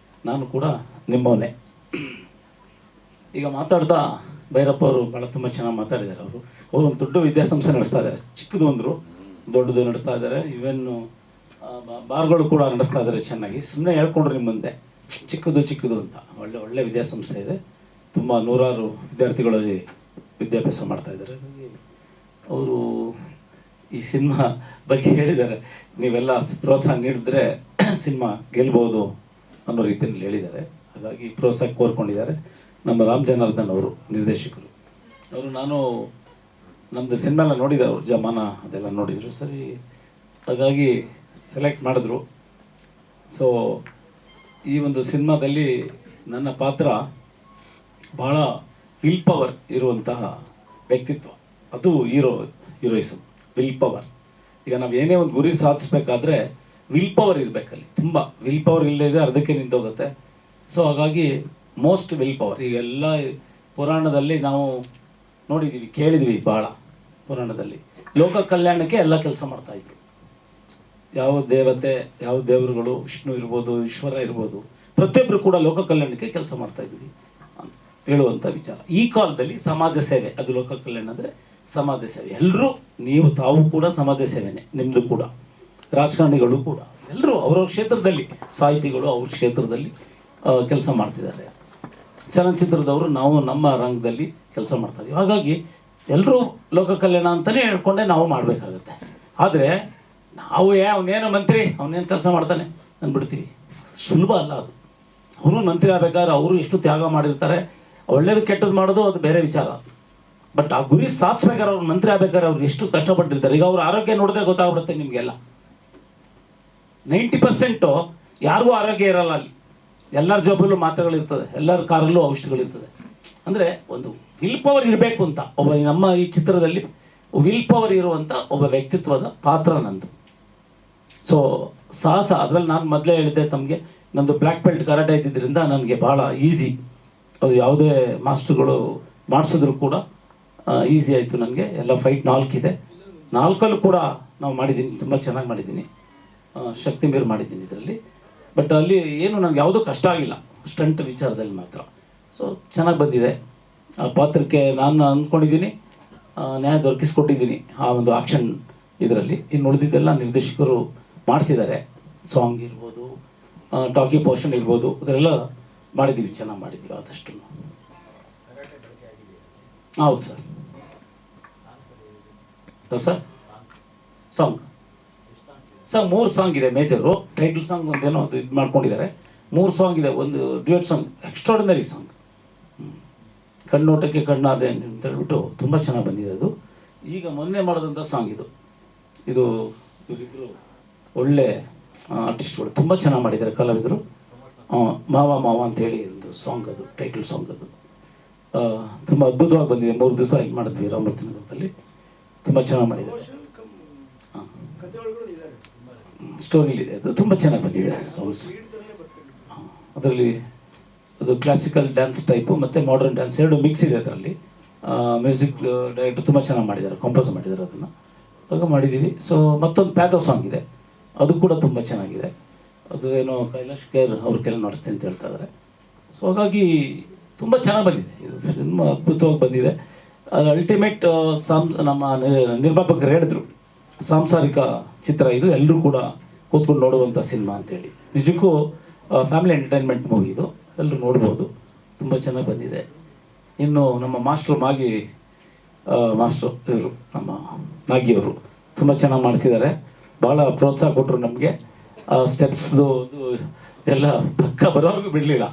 ನಾನು ಕೂಡ ನಿಮ್ಮವನ್ನೇ. ಈಗ ಮಾತಾಡ್ತಾ ಭೈರಪ್ಪ ಅವರು ಭಾಳ ತುಂಬ ಚೆನ್ನಾಗಿ ಮಾತಾಡಿದ್ದಾರೆ. ಅವರು ಒಂದು ದೊಡ್ಡ ವಿದ್ಯಾಸಂಸ್ಥೆ ನಡೆಸ್ತಾ ಇದ್ದಾರೆ, ಚಿಕ್ಕದು ಅಂದರು, ದೊಡ್ಡದು ನಡೆಸ್ತಾ ಇದ್ದಾರೆ. ಇವೆನ್ನು ಬಾರ್ಗಳು ಕೂಡ ನಡೆಸ್ತಾ ಇದ್ದಾರೆ ಚೆನ್ನಾಗಿ. ಸುಮ್ಮನೆ ಹೇಳ್ಕೊಂಡ್ರು ನಿಮ್ಮ ಮುಂದೆ ಚಿಕ್ಕದು ಅಂತ. ಒಳ್ಳೆ ವಿದ್ಯಾಸಂಸ್ಥೆ ಇದೆ, ತುಂಬ ನೂರಾರು ವಿದ್ಯಾರ್ಥಿಗಳಲ್ಲಿ ವಿದ್ಯಾಭ್ಯಾಸ ಮಾಡ್ತಾ ಇದ್ದಾರೆ. ಅವರು ಈ ಸಿನಿಮಾ ಬಗ್ಗೆ ಹೇಳಿದ್ದಾರೆ, ನೀವೆಲ್ಲ ಪ್ರೋತ್ಸಾಹ ನೀಡಿದ್ರೆ ಸಿನಿಮಾ ಗೆಲ್ಬೋದು ಅನ್ನೋ ರೀತಿಯಲ್ಲಿ ಹೇಳಿದ್ದಾರೆ. ಹಾಗಾಗಿ ಪ್ರೋತ್ಸಾಹ ಕೋರ್ಕೊಂಡಿದ್ದಾರೆ. ನಮ್ಮ ರಾಮ್ ಜನಾರ್ದನ್ ಅವರು ನಿರ್ದೇಶಕರು, ಅವರು ನಾನು ನಮ್ಮದು ಸಿನಿಮಾ ಎಲ್ಲ ನೋಡಿದ್ದಾರೆ, ಅವ್ರ ಜಮಾನ ಅದೆಲ್ಲ ನೋಡಿದರು. ಸರಿ, ಹಾಗಾಗಿ ಸೆಲೆಕ್ಟ್ ಮಾಡಿದ್ರು. ಸೊ ಈ ಒಂದು ಸಿನಿಮಾದಲ್ಲಿ ನನ್ನ ಪಾತ್ರ ಭಾಳ ವಿಲ್ ಪವರ್ ಇರುವಂತಹ ವ್ಯಕ್ತಿತ್ವ, ಅದು ಹೀರೋಯಿಸಮ್, ವಿಲ್ ಪವರ್. ಈಗ ನಾವು ಏನೇ ಒಂದು ಗುರಿ ಸಾಧಿಸ್ಬೇಕಾದ್ರೆ ವಿಲ್ ಪವರ್ ಇರಬೇಕಲ್ಲಿ, ತುಂಬ ವಿಲ್ ಪವರ್ ಇಲ್ಲದೆ ಅರ್ಧಕ್ಕೆ ನಿಂತೋಗುತ್ತೆ. ಸೊ ಹಾಗಾಗಿ ಮೋಸ್ಟ್ ವಿಲ್ ಪವರ್. ಈಗ ಎಲ್ಲ ಪುರಾಣದಲ್ಲಿ ನಾವು ನೋಡಿದ್ದೀವಿ, ಕೇಳಿದ್ದೀವಿ ಭಾಳ. ಪುರಾಣದಲ್ಲಿ ಲೋಕ ಕಲ್ಯಾಣಕ್ಕೆ ಎಲ್ಲ ಕೆಲಸ ಮಾಡ್ತಾಯಿದ್ರು. ಯಾವ ದೇವತೆ, ಯಾವ ದೇವರುಗಳು, ವಿಷ್ಣು ಇರ್ಬೋದು, ಈಶ್ವರ ಇರ್ಬೋದು, ಪ್ರತಿಯೊಬ್ಬರು ಕೂಡ ಲೋಕ ಕಲ್ಯಾಣಕ್ಕೆ ಕೆಲಸ ಮಾಡ್ತಾಯಿದ್ವಿ ಅಂತ ಹೇಳುವಂಥ ವಿಚಾರ. ಈ ಕಾಲದಲ್ಲಿ ಸಮಾಜ ಸೇವೆ, ಅದು ಲೋಕ ಕಲ್ಯಾಣ ಅಂದರೆ ಸಮಾಜ ಸೇವೆ. ಎಲ್ಲರೂ ತಾವು ಕೂಡ ಸಮಾಜ ಸೇವೆನೇ, ನಿಮ್ಮದು ಕೂಡ, ರಾಜಕಾರಣಿಗಳು ಕೂಡ, ಎಲ್ಲರೂ ಅವ್ರವ್ರ ಕ್ಷೇತ್ರದಲ್ಲಿ, ಸಾಹಿತಿಗಳು ಅವ್ರ ಕ್ಷೇತ್ರದಲ್ಲಿ ಕೆಲಸ ಮಾಡ್ತಿದ್ದಾರೆ. ಚಲನಚಿತ್ರದವರು ನಾವು ನಮ್ಮ ರಂಗದಲ್ಲಿ ಕೆಲಸ ಮಾಡ್ತಾ ಇದ್ದೀವಿ. ಹಾಗಾಗಿ ಎಲ್ಲರೂ ಲೋಕ ಕಲ್ಯಾಣ ಅಂತಲೇ ಹೇಳ್ಕೊಂಡೆ ನಾವು ಮಾಡಬೇಕಾಗತ್ತೆ. ಆದರೆ ನಾವು ಅವನೇನು ಮಂತ್ರಿ, ಅವನೇನು ಕೆಲಸ ಮಾಡ್ತಾನೆ ಅಂದ್ಬಿಡ್ತೀವಿ. ಸುಲಭ ಅಲ್ಲ ಅದು. ಅವರು ಮಂತ್ರಿ ಆಗಬೇಕಾದ್ರೆ ಅವರು ಎಷ್ಟು ತ್ಯಾಗ ಮಾಡಿರ್ತಾರೆ. ಒಳ್ಳೇದು ಕೆಟ್ಟದ್ದು ಮಾಡೋದು ಅದು ಬೇರೆ ವಿಚಾರ. ಬಟ್ ಆ ಗುರಿ ಸಾಧಿಸ್ಬೇಕಾದ್ರೆ ಅವ್ರು ಮಂತ್ರಿ ಆಗ್ಬೇಕಾದ್ರೆ ಅವ್ರು ಎಷ್ಟು ಕಷ್ಟಪಟ್ಟಿರ್ತಾರೆ. ಈಗ ಅವ್ರ ಆರೋಗ್ಯ ನೋಡಿದ್ರೆ ಗೊತ್ತಾಗ್ಬಿಡುತ್ತೆ ನಿಮಗೆಲ್ಲ. 90% ಯಾರಿಗೂ ಆರೋಗ್ಯ ಇರಲ್ಲ ಅಲ್ಲಿ. ಎಲ್ಲರ ಜೋಬಲ್ಲೂ ಮಾತ್ರೆಗಳಿರ್ತದೆ, ಎಲ್ಲರ ಕಾರಲ್ಲೂ ಔಷಧಿಗಳಿರ್ತದೆ. ಅಂದರೆ ಒಂದು ವಿಲ್ ಪವರ್ ಇರಬೇಕು ಅಂತ ಒಬ್ಬ ನಮ್ಮ ಈ ಚಿತ್ರದಲ್ಲಿ ವಿಲ್ ಪವರ್ ಇರುವಂಥ ಒಬ್ಬ ವ್ಯಕ್ತಿತ್ವದ ಪಾತ್ರ ನಂದು. ಸೊ ಸಾಹಸ, ಅದರಲ್ಲಿ ನಾನು ಮೊದಲೇ ಹೇಳಿದ್ದೆ ತಮಗೆ, ನಂದು ಬ್ಲ್ಯಾಕ್ ಬೆಲ್ಟ್ ಕರಾಟೆ ಇದ್ದಿದ್ದರಿಂದ ನನಗೆ ಭಾಳ ಈಸಿ. ಅದು ಯಾವುದೇ ಮಾಸ್ಟರ್ಗಳು ಮಾಡಿಸಿದ್ರು ಕೂಡ ಈಸಿ ಆಯಿತು ನನಗೆ. ಎಲ್ಲ ಫೈಟ್ 4 ಇದೆ, 4 ಕೂಡ ನಾವು ಮಾಡಿದ್ದೀನಿ, ತುಂಬ ಚೆನ್ನಾಗಿ ಮಾಡಿದ್ದೀನಿ. ಶಕ್ತಿ ಮೀರಿ ಮಾಡಿದ್ದೀನಿ ಇದರಲ್ಲಿ. ಬಟ್ ಅಲ್ಲಿ ಏನು ನನಗೆ ಯಾವುದೂ ಕಷ್ಟ ಆಗಿಲ್ಲ, ಸ್ಟಂಟ್ ವಿಚಾರದಲ್ಲಿ ಮಾತ್ರ. ಸೊ ಚೆನ್ನಾಗಿ ಬಂದಿದೆ. ಆ ಪಾತ್ರಕ್ಕೆ ನಾನು ಅಂದ್ಕೊಂಡಿದ್ದೀನಿ, ನ್ಯಾಯ ದೊರಕಿಸ್ಕೊಟ್ಟಿದ್ದೀನಿ ಆ ಒಂದು ಆಕ್ಷನ್ ಇದರಲ್ಲಿ. ಇನ್ನು ಉಳಿದಿದ್ದೆಲ್ಲ ನಿರ್ದೇಶಕರು ಮಾಡಿಸಿದ್ದಾರೆ. ಸಾಂಗ್ ಇರ್ಬೋದು, ಟಾಕಿ ಪೋರ್ಷನ್ ಇರ್ಬೋದು, ಅದೆಲ್ಲ ಮಾಡಿದ್ದೀವಿ, ಚೆನ್ನಾಗಿ ಮಾಡಿದ್ದೀವಿ ಆದಷ್ಟು. ಹೌದು ಸರ್. ಸರ್ ಸಾಂಗ್ 3 ಸಾಂಗ್ ಇದೆ ಮೇಜರು. ಟೈಟಲ್ ಸಾಂಗ್ ಒಂದೇನೋ ಒಂದು ಇದು ಮಾಡ್ಕೊಂಡಿದ್ದಾರೆ. 3 ಸಾಂಗ್ ಇದೆ. ಒಂದು ಡ್ಯೂಯೆಟ್ ಸಾಂಗ್, ಎಕ್ಸ್ಟ್ರಾರ್ಡಿನರಿ ಸಾಂಗ್, ಕಣ್ಣೋಟಕ್ಕೆ ಕಣ್ಣಾದೆ ಅಂತ ಹೇಳ್ಬಿಟ್ಟು ತುಂಬ ಚೆನ್ನಾಗಿ ಬಂದಿದೆ ಅದು. ಈಗ ಮೊನ್ನೆ ಮಾಡಿದಂಥ ಸಾಂಗ್ ಇದು. ಇವರಿಬ್ಬರು ಒಳ್ಳೆ ಆರ್ಟಿಸ್ಟ್ಗಳು, ತುಂಬ ಚೆನ್ನಾಗಿ ಮಾಡಿದ್ದಾರೆ ಕಲಾವಿದರು. ಮಾವ ಅಂತೇಳಿ ಒಂದು ಸಾಂಗ್, ಅದು ಟೈಟಲ್ ಸಾಂಗ್. ಅದು ತುಂಬ ಅದ್ಭುತವಾಗಿ ಬಂದಿದೆ. 3 ದಿವಸ ಇಲ್ಲಿ ಮಾಡಿದ್ವಿ ರಾಮರತ್ನಗರದಲ್ಲಿ. ತುಂಬ ಚೆನ್ನಾಗಿ ಮಾಡಿದ್ದಾರೆ. ಸ್ಟೋರಿಲಿದೆ, ಅದು ತುಂಬ ಚೆನ್ನಾಗಿ ಬಂದಿದೆ ಸಾಂಗ್ಸ್. ಅದರಲ್ಲಿ ಅದು ಕ್ಲಾಸಿಕಲ್ ಡ್ಯಾನ್ಸ್ ಟೈಪು ಮತ್ತು ಮಾಡರ್ನ್ ಡ್ಯಾನ್ಸ್ 2 ಮಿಕ್ಸ್ ಇದೆ ಅದರಲ್ಲಿ. ಮ್ಯೂಸಿಕ್ ಡೈರೆಕ್ಟರ್ ತುಂಬ ಚೆನ್ನಾಗಿ ಮಾಡಿದ್ದಾರೆ, ಕಂಪೋಸ್ ಮಾಡಿದ್ದಾರೆ ಅದನ್ನು. ಆಗ ಮಾಡಿದ್ದೀವಿ. ಸೊ ಮತ್ತೊಂದು ಪ್ಯಾಥೋ ಸಾಂಗ್ ಇದೆ, ಅದು ಕೂಡ ತುಂಬ ಚೆನ್ನಾಗಿದೆ. ಅದು ಏನೋ ಕೈಲಾಶ್ ಕೇರ್ ಅವ್ರ ಕೆಲ ನಡೆಸ್ತೀನಿ ಅಂತ ಹೇಳ್ತಾ ಇದ್ದಾರೆ. ಸೊ ಹಾಗಾಗಿ ತುಂಬ ಚೆನ್ನಾಗಿ ಬಂದಿದೆ ಇದು ಸಿನಿಮಾ, ಅದ್ಭುತವಾಗಿ ಬಂದಿದೆ. ಅದು ಅಲ್ಟಿಮೇಟ್ ನಮ್ಮ ನಿರ್ಮಾಪಕರು ಹೇಳಿದ್ರು, ಸಾಂಸಾರಿಕ ಚಿತ್ರ ಇದು, ಎಲ್ಲರೂ ಕೂಡ ಕೂತ್ಕೊಂಡು ನೋಡುವಂಥ ಸಿನಿಮಾ ಅಂತೇಳಿ. ನಿಜಕ್ಕೂ ಫ್ಯಾಮಿಲಿ ಎಂಟರ್ಟೈನ್ಮೆಂಟ್ ಮೂವಿ ಇದು, ಎಲ್ಲರೂ ನೋಡ್ಬೋದು. ತುಂಬ ಚೆನ್ನಾಗಿ ಬಂದಿದೆ. ಇನ್ನು ನಮ್ಮ ಮಾಸ್ಟ್ರು ಇವರು ನಮ್ಮ ನಾಗಿಯವರು ತುಂಬ ಚೆನ್ನಾಗಿ ಮಾಡಿಸಿದ್ದಾರೆ. ಭಾಳ ಪ್ರೋತ್ಸಾಹ ಕೊಟ್ಟರು ನಮಗೆ. ಸ್ಟೆಪ್ಸ್ದು ಎಲ್ಲ ಪಕ್ಕ ಬರೋವರೆಗೂ ಬಿಡಲಿಲ್ಲ.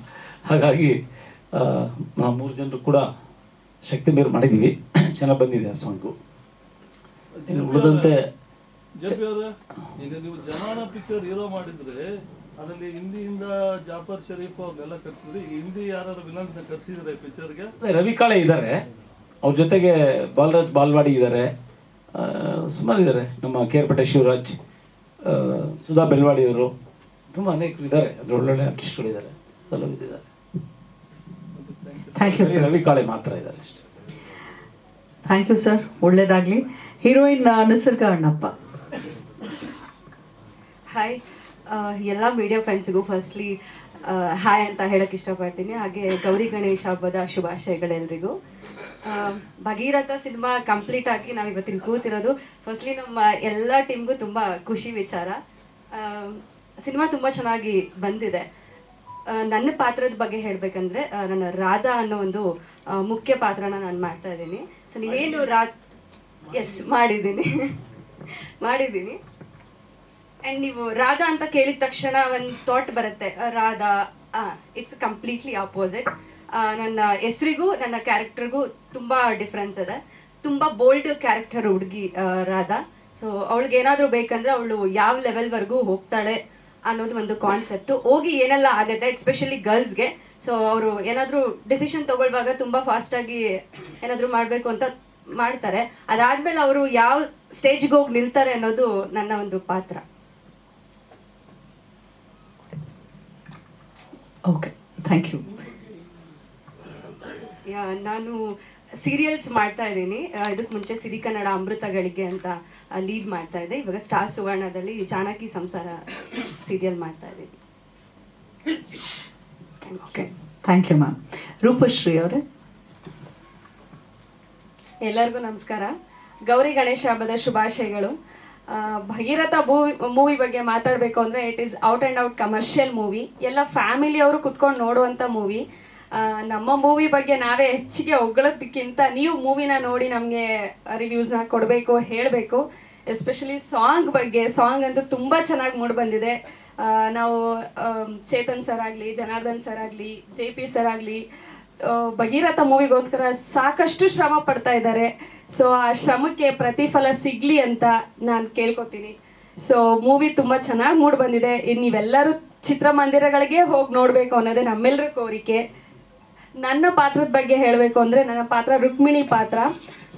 ಹಾಗಾಗಿ ನಾವು 3 ಜನರು ಕೂಡ ಶಕ್ತಿ ಮೀರಿ ಮಾಡಿದ್ದೀವಿ. ಚೆನ್ನಾಗಿ ಬಂದಿದೆ ಆ ಸಾಂಗು. ಉಳಿದಂತೆ ಜಪಿ ಅವರೇ, ಈಗ ನೀವು ಜನಾನ ಪಿಕ್ಚರ್ ಹೀರೋ ಮಾಡಿದ್ರೆ ಅದರಲ್ಲಿ ಹಿಂದಿಯಿಂದ ಜಾಫರ್ ಶರೀಫ್ ಅವ್ರನ್ನೆಲ್ಲ ಕರ್ಸಿದ್ರಿ. ಈಗ ಹಿಂದಿ ಯಾರು ವಿಲನ್ಸ್ ಕರ್ಸಿದ್ರೆ ಪಿಕ್ಚರ್ಗೆ? ರವಿ ಕಾಳೆ ಇದ್ದಾರೆ, ಅವ್ರ ಜೊತೆಗೆ ಬಾಲರಾಜ್ ಬಾಲ್ವಾಡಿ ಇದ್ದಾರೆ, ಸುಮಾರು ಇದ್ದಾರೆ. ನಮ್ಮ ಕೇರ್ಪೇಟೆ ಶಿವರಾಜ್, ಸುಧಾ ಬೆಲ್ವಾಡಿಯವರು, ತುಂಬ ಅನೇಕರು ಇದ್ದಾರೆ, ಅಂದರೆ ಒಳ್ಳೊಳ್ಳೆ ಆರ್ಟಿಸ್ಟ್ಗಳಿದ್ದಾರೆ, ಕಲಾವಿದಿದ್ದಾರೆ. Thank you sir. Ravi Kale ಮಾತ್ರ ಇದ್ದಾರೆ ಅಷ್ಟೇ. ಥ್ಯಾಂಕ್ ಯು ಸರ್, ಒಳ್ಳೇದಾಗಲಿ. ಹೀರೋಯಿನ್ ನಿಸರ್ಗ ಅಣ್ಣಪ್ಪ. ಹಾಯ್, ಎಲ್ಲ ಮೀಡಿಯಾ ಫ್ರೆಂಡ್ಸಿಗೂ ಫಸ್ಟ್ಲಿ ಹಾಯ್ ಅಂತ ಹೇಳಕ್ಕೆ ಇಷ್ಟಪಡ್ತೀನಿ. ಹಾಗೆ ಗೌರಿ ಗಣೇಶ ಹಬ್ಬದ ಶುಭಾಶಯಗಳೆಲ್ಲರಿಗೂ. ಭಗೀರಥ ಸಿನಿಮಾ ಕಂಪ್ಲೀಟ್ ಆಗಿ ನಾವು ಇವತ್ತಿಲ್ಲಿ ಕೂತಿರೋದು ಫಸ್ಟ್ಲಿ ನಮ್ಮ ಎಲ್ಲ ಟೀಮ್ಗೂ ತುಂಬ ಖುಷಿ ವಿಚಾರ. ಸಿನಿಮಾ ತುಂಬ ಚೆನ್ನಾಗಿ ಬಂದಿದೆ. ನನ್ನ ಪಾತ್ರದ ಬಗ್ಗೆ ಹೇಳಬೇಕಂದ್ರೆ ನನ್ನ ರಾಧಾ ಅನ್ನೋ ಒಂದು ಮುಖ್ಯ ಪಾತ್ರನ ನಾನು ಮಾಡ್ತಾ ಇದ್ದೀನಿ. ಸೊ ನೀವೇನು ಎಸ್ ಮಾಡಿದ್ದೀನಿ ಆ್ಯಂಡ್ ನೀವು ರಾಧಾ ಅಂತ ಕೇಳಿದ ತಕ್ಷಣ ಒಂದು ಥಾಟ್ ಬರುತ್ತೆ, ರಾಧಾ. It's completely opposite. ನನ್ನ ಹೆಸರಿಗೂ ನನ್ನ ಕ್ಯಾರೆಕ್ಟರ್ಗೂ ತುಂಬ ಡಿಫ್ರೆನ್ಸ್ ಇದೆ. ತುಂಬ ಬೋಲ್ಡ್ ಕ್ಯಾರೆಕ್ಟರ್ ಹುಡುಗಿ ರಾಧಾ. ಸೊ ಅವಳಿಗೆ ಏನಾದರೂ ಬೇಕಂದ್ರೆ ಅವಳು ಯಾವ ಲೆವೆಲ್ವರೆಗೂ ಹೋಗ್ತಾಳೆ ಅನ್ನೋದು ಒಂದು ಕಾನ್ಸೆಪ್ಟು. ಹೋಗಿ ಏನೆಲ್ಲ ಆಗುತ್ತೆ, ಎಸ್ಪೆಷಲಿ ಗರ್ಲ್ಸ್ಗೆ. ಸೊ ಅವರು ಏನಾದರೂ ಡಿಸಿಷನ್ ತಗೊಳ್ಳುವಾಗ ತುಂಬ ಫಾಸ್ಟಾಗಿ ಏನಾದರೂ ಮಾಡಬೇಕು ಅಂತ ಮಾಡ್ತಾರೆ. ಅದಾದ್ಮೇಲೆ ಅವರು ಯಾವ ಸ್ಟೇಜ್ಗೆ ಹೋಗಿ ನಿಲ್ತಾರೆ ಅನ್ನೋದು ನನ್ನ ಒಂದು ಪಾತ್ರ. Okay, thank you. ನಾನು ಸೀರಿಯಲ್ಸ್ ಮಾಡ್ತಾ ಇದ್ದೀನಿ. ಇದಕ್ಕೆ ಮುಂಚೆ ಸಿರಿ ಕನ್ನಡ ಅಮೃತಗಳಿಗೆ ಅಂತ ಲೀಡ್ ಮಾಡ್ತಾ ಇದ್ದೆ. ಇವಾಗ ಸ್ಟಾರ್ ಸುವರ್ಣದಲ್ಲಿ ಜಾನಕಿ ಸಂಸಾರ ಸೀರಿಯಲ್ ಮಾಡ್ತಾ ಇದ್ದೀನಿ. Okay, thank you ma'am. Roopashree ಅವರೇ. ಎಲ್ಲರಿಗೂ ನಮಸ್ಕಾರ. ಗೌರಿ ಗಣೇಶ ಹಬ್ಬದ ಶುಭಾಶಯಗಳು. ಭಗೀರಥ ಮೂವಿ ಬಗ್ಗೆ ಮಾತಾಡಬೇಕು ಅಂದರೆ it is out and out commercial movie. ಎಲ್ಲ ಫ್ಯಾಮಿಲಿಯವರು ಕುತ್ಕೊಂಡು ನೋಡುವಂಥ ಮೂವಿ. ನಮ್ಮ ಮೂವಿ ಬಗ್ಗೆ ನಾವೇ ಹೆಚ್ಚಿಗೆ ಹೊಗಳೋದಕ್ಕಿಂತ ನೀವು ಮೂವಿನ ನೋಡಿ ನಮಗೆ ರಿವ್ಯೂಸ್ನ ಕೊಡಬೇಕು, ಹೇಳಬೇಕು. ಎಸ್ಪೆಷಲಿ ಸಾಂಗ್ ಅಂತೂ ತುಂಬ ಚೆನ್ನಾಗಿ ಮೂಡಿ ಬಂದಿದೆ. ನಾವು ಚೇತನ್ ಸರ್ ಆಗಲಿ, ಜನಾರ್ದನ್ ಸರ್ ಆಗಲಿ, JP ಸರ್ ಆಗಲಿ ಭಗೀರಥ ಮೂವಿಗೋಸ್ಕರ ಸಾಕಷ್ಟು ಶ್ರಮ ಪಡ್ತಾ ಇದ್ದಾರೆ. ಸೊ ಆ ಶ್ರಮಕ್ಕೆ ಪ್ರತಿಫಲ ಸಿಗಲಿ ಅಂತ ನಾನು ಕೇಳ್ಕೊತೀನಿ. ಸೊ ಮೂವಿ ತುಂಬ ಚೆನ್ನಾಗಿ ಮೂಡಿ ಬಂದಿದೆ. ನೀವೆಲ್ಲರೂ ಚಿತ್ರಮಂದಿರಗಳಿಗೆ ಹೋಗಿ ನೋಡಬೇಕು ಅನ್ನೋದೇ ನಮ್ಮೆಲ್ಲರ ಕೋರಿಕೆ. ನನ್ನ ಪಾತ್ರದ ಬಗ್ಗೆ ಹೇಳಬೇಕು ಅಂದರೆ ನನ್ನ ಪಾತ್ರ ರುಕ್ಮಿಣಿ ಪಾತ್ರ.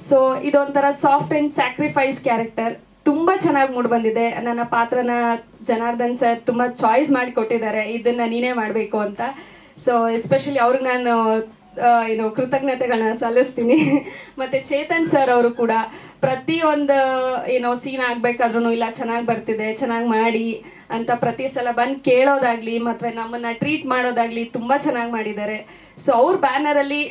ಸೊ ಇದೊಂಥರ ಸಾಫ್ಟ್ ಆ್ಯಂಡ್ ಸ್ಯಾಕ್ರಿಫೈಸ್ ಕ್ಯಾರೆಕ್ಟರ್. ತುಂಬ ಚೆನ್ನಾಗಿ ಮೂಡಿ ಬಂದಿದೆ. ನನ್ನ ಪಾತ್ರನ ಜನಾರ್ದನ್ ಸರ್ ತುಂಬ ಚಾಯ್ಸ್ ಮಾಡಿ ಕೊಟ್ಟಿದ್ದಾರೆ, ಇದನ್ನು ನೀನೇ ಮಾಡಬೇಕು ಅಂತ. ಸೊ ಎಸ್ಪೆಷಲಿ ಅವ್ರಿಗೆ ನಾನು ಕೃತಜ್ಞತೆಗಳನ್ನ ಸಲ್ಲಿಸ್ತೀನಿ. ಮತ್ತು ಚೇತನ್ ಸರ್ ಅವರು ಕೂಡ ಪ್ರತಿಯೊಂದು ಸೀನ್ ಆಗಬೇಕಾದ್ರೂ ಇಲ್ಲ ಚೆನ್ನಾಗಿ ಬರ್ತಿದೆ, ಚೆನ್ನಾಗಿ ಮಾಡಿ ಅಂತ ಪ್ರತಿ ಸಲ ಬಂದು ಕೇಳೋದಾಗಲಿ ಮತ್ತು ನಮ್ಮನ್ನು ಟ್ರೀಟ್ ಮಾಡೋದಾಗಲಿ ತುಂಬ ಚೆನ್ನಾಗಿ ಮಾಡಿದ್ದಾರೆ. ಸೊ ಅವ್ರ ಬ್ಯಾನರಲ್ಲಿ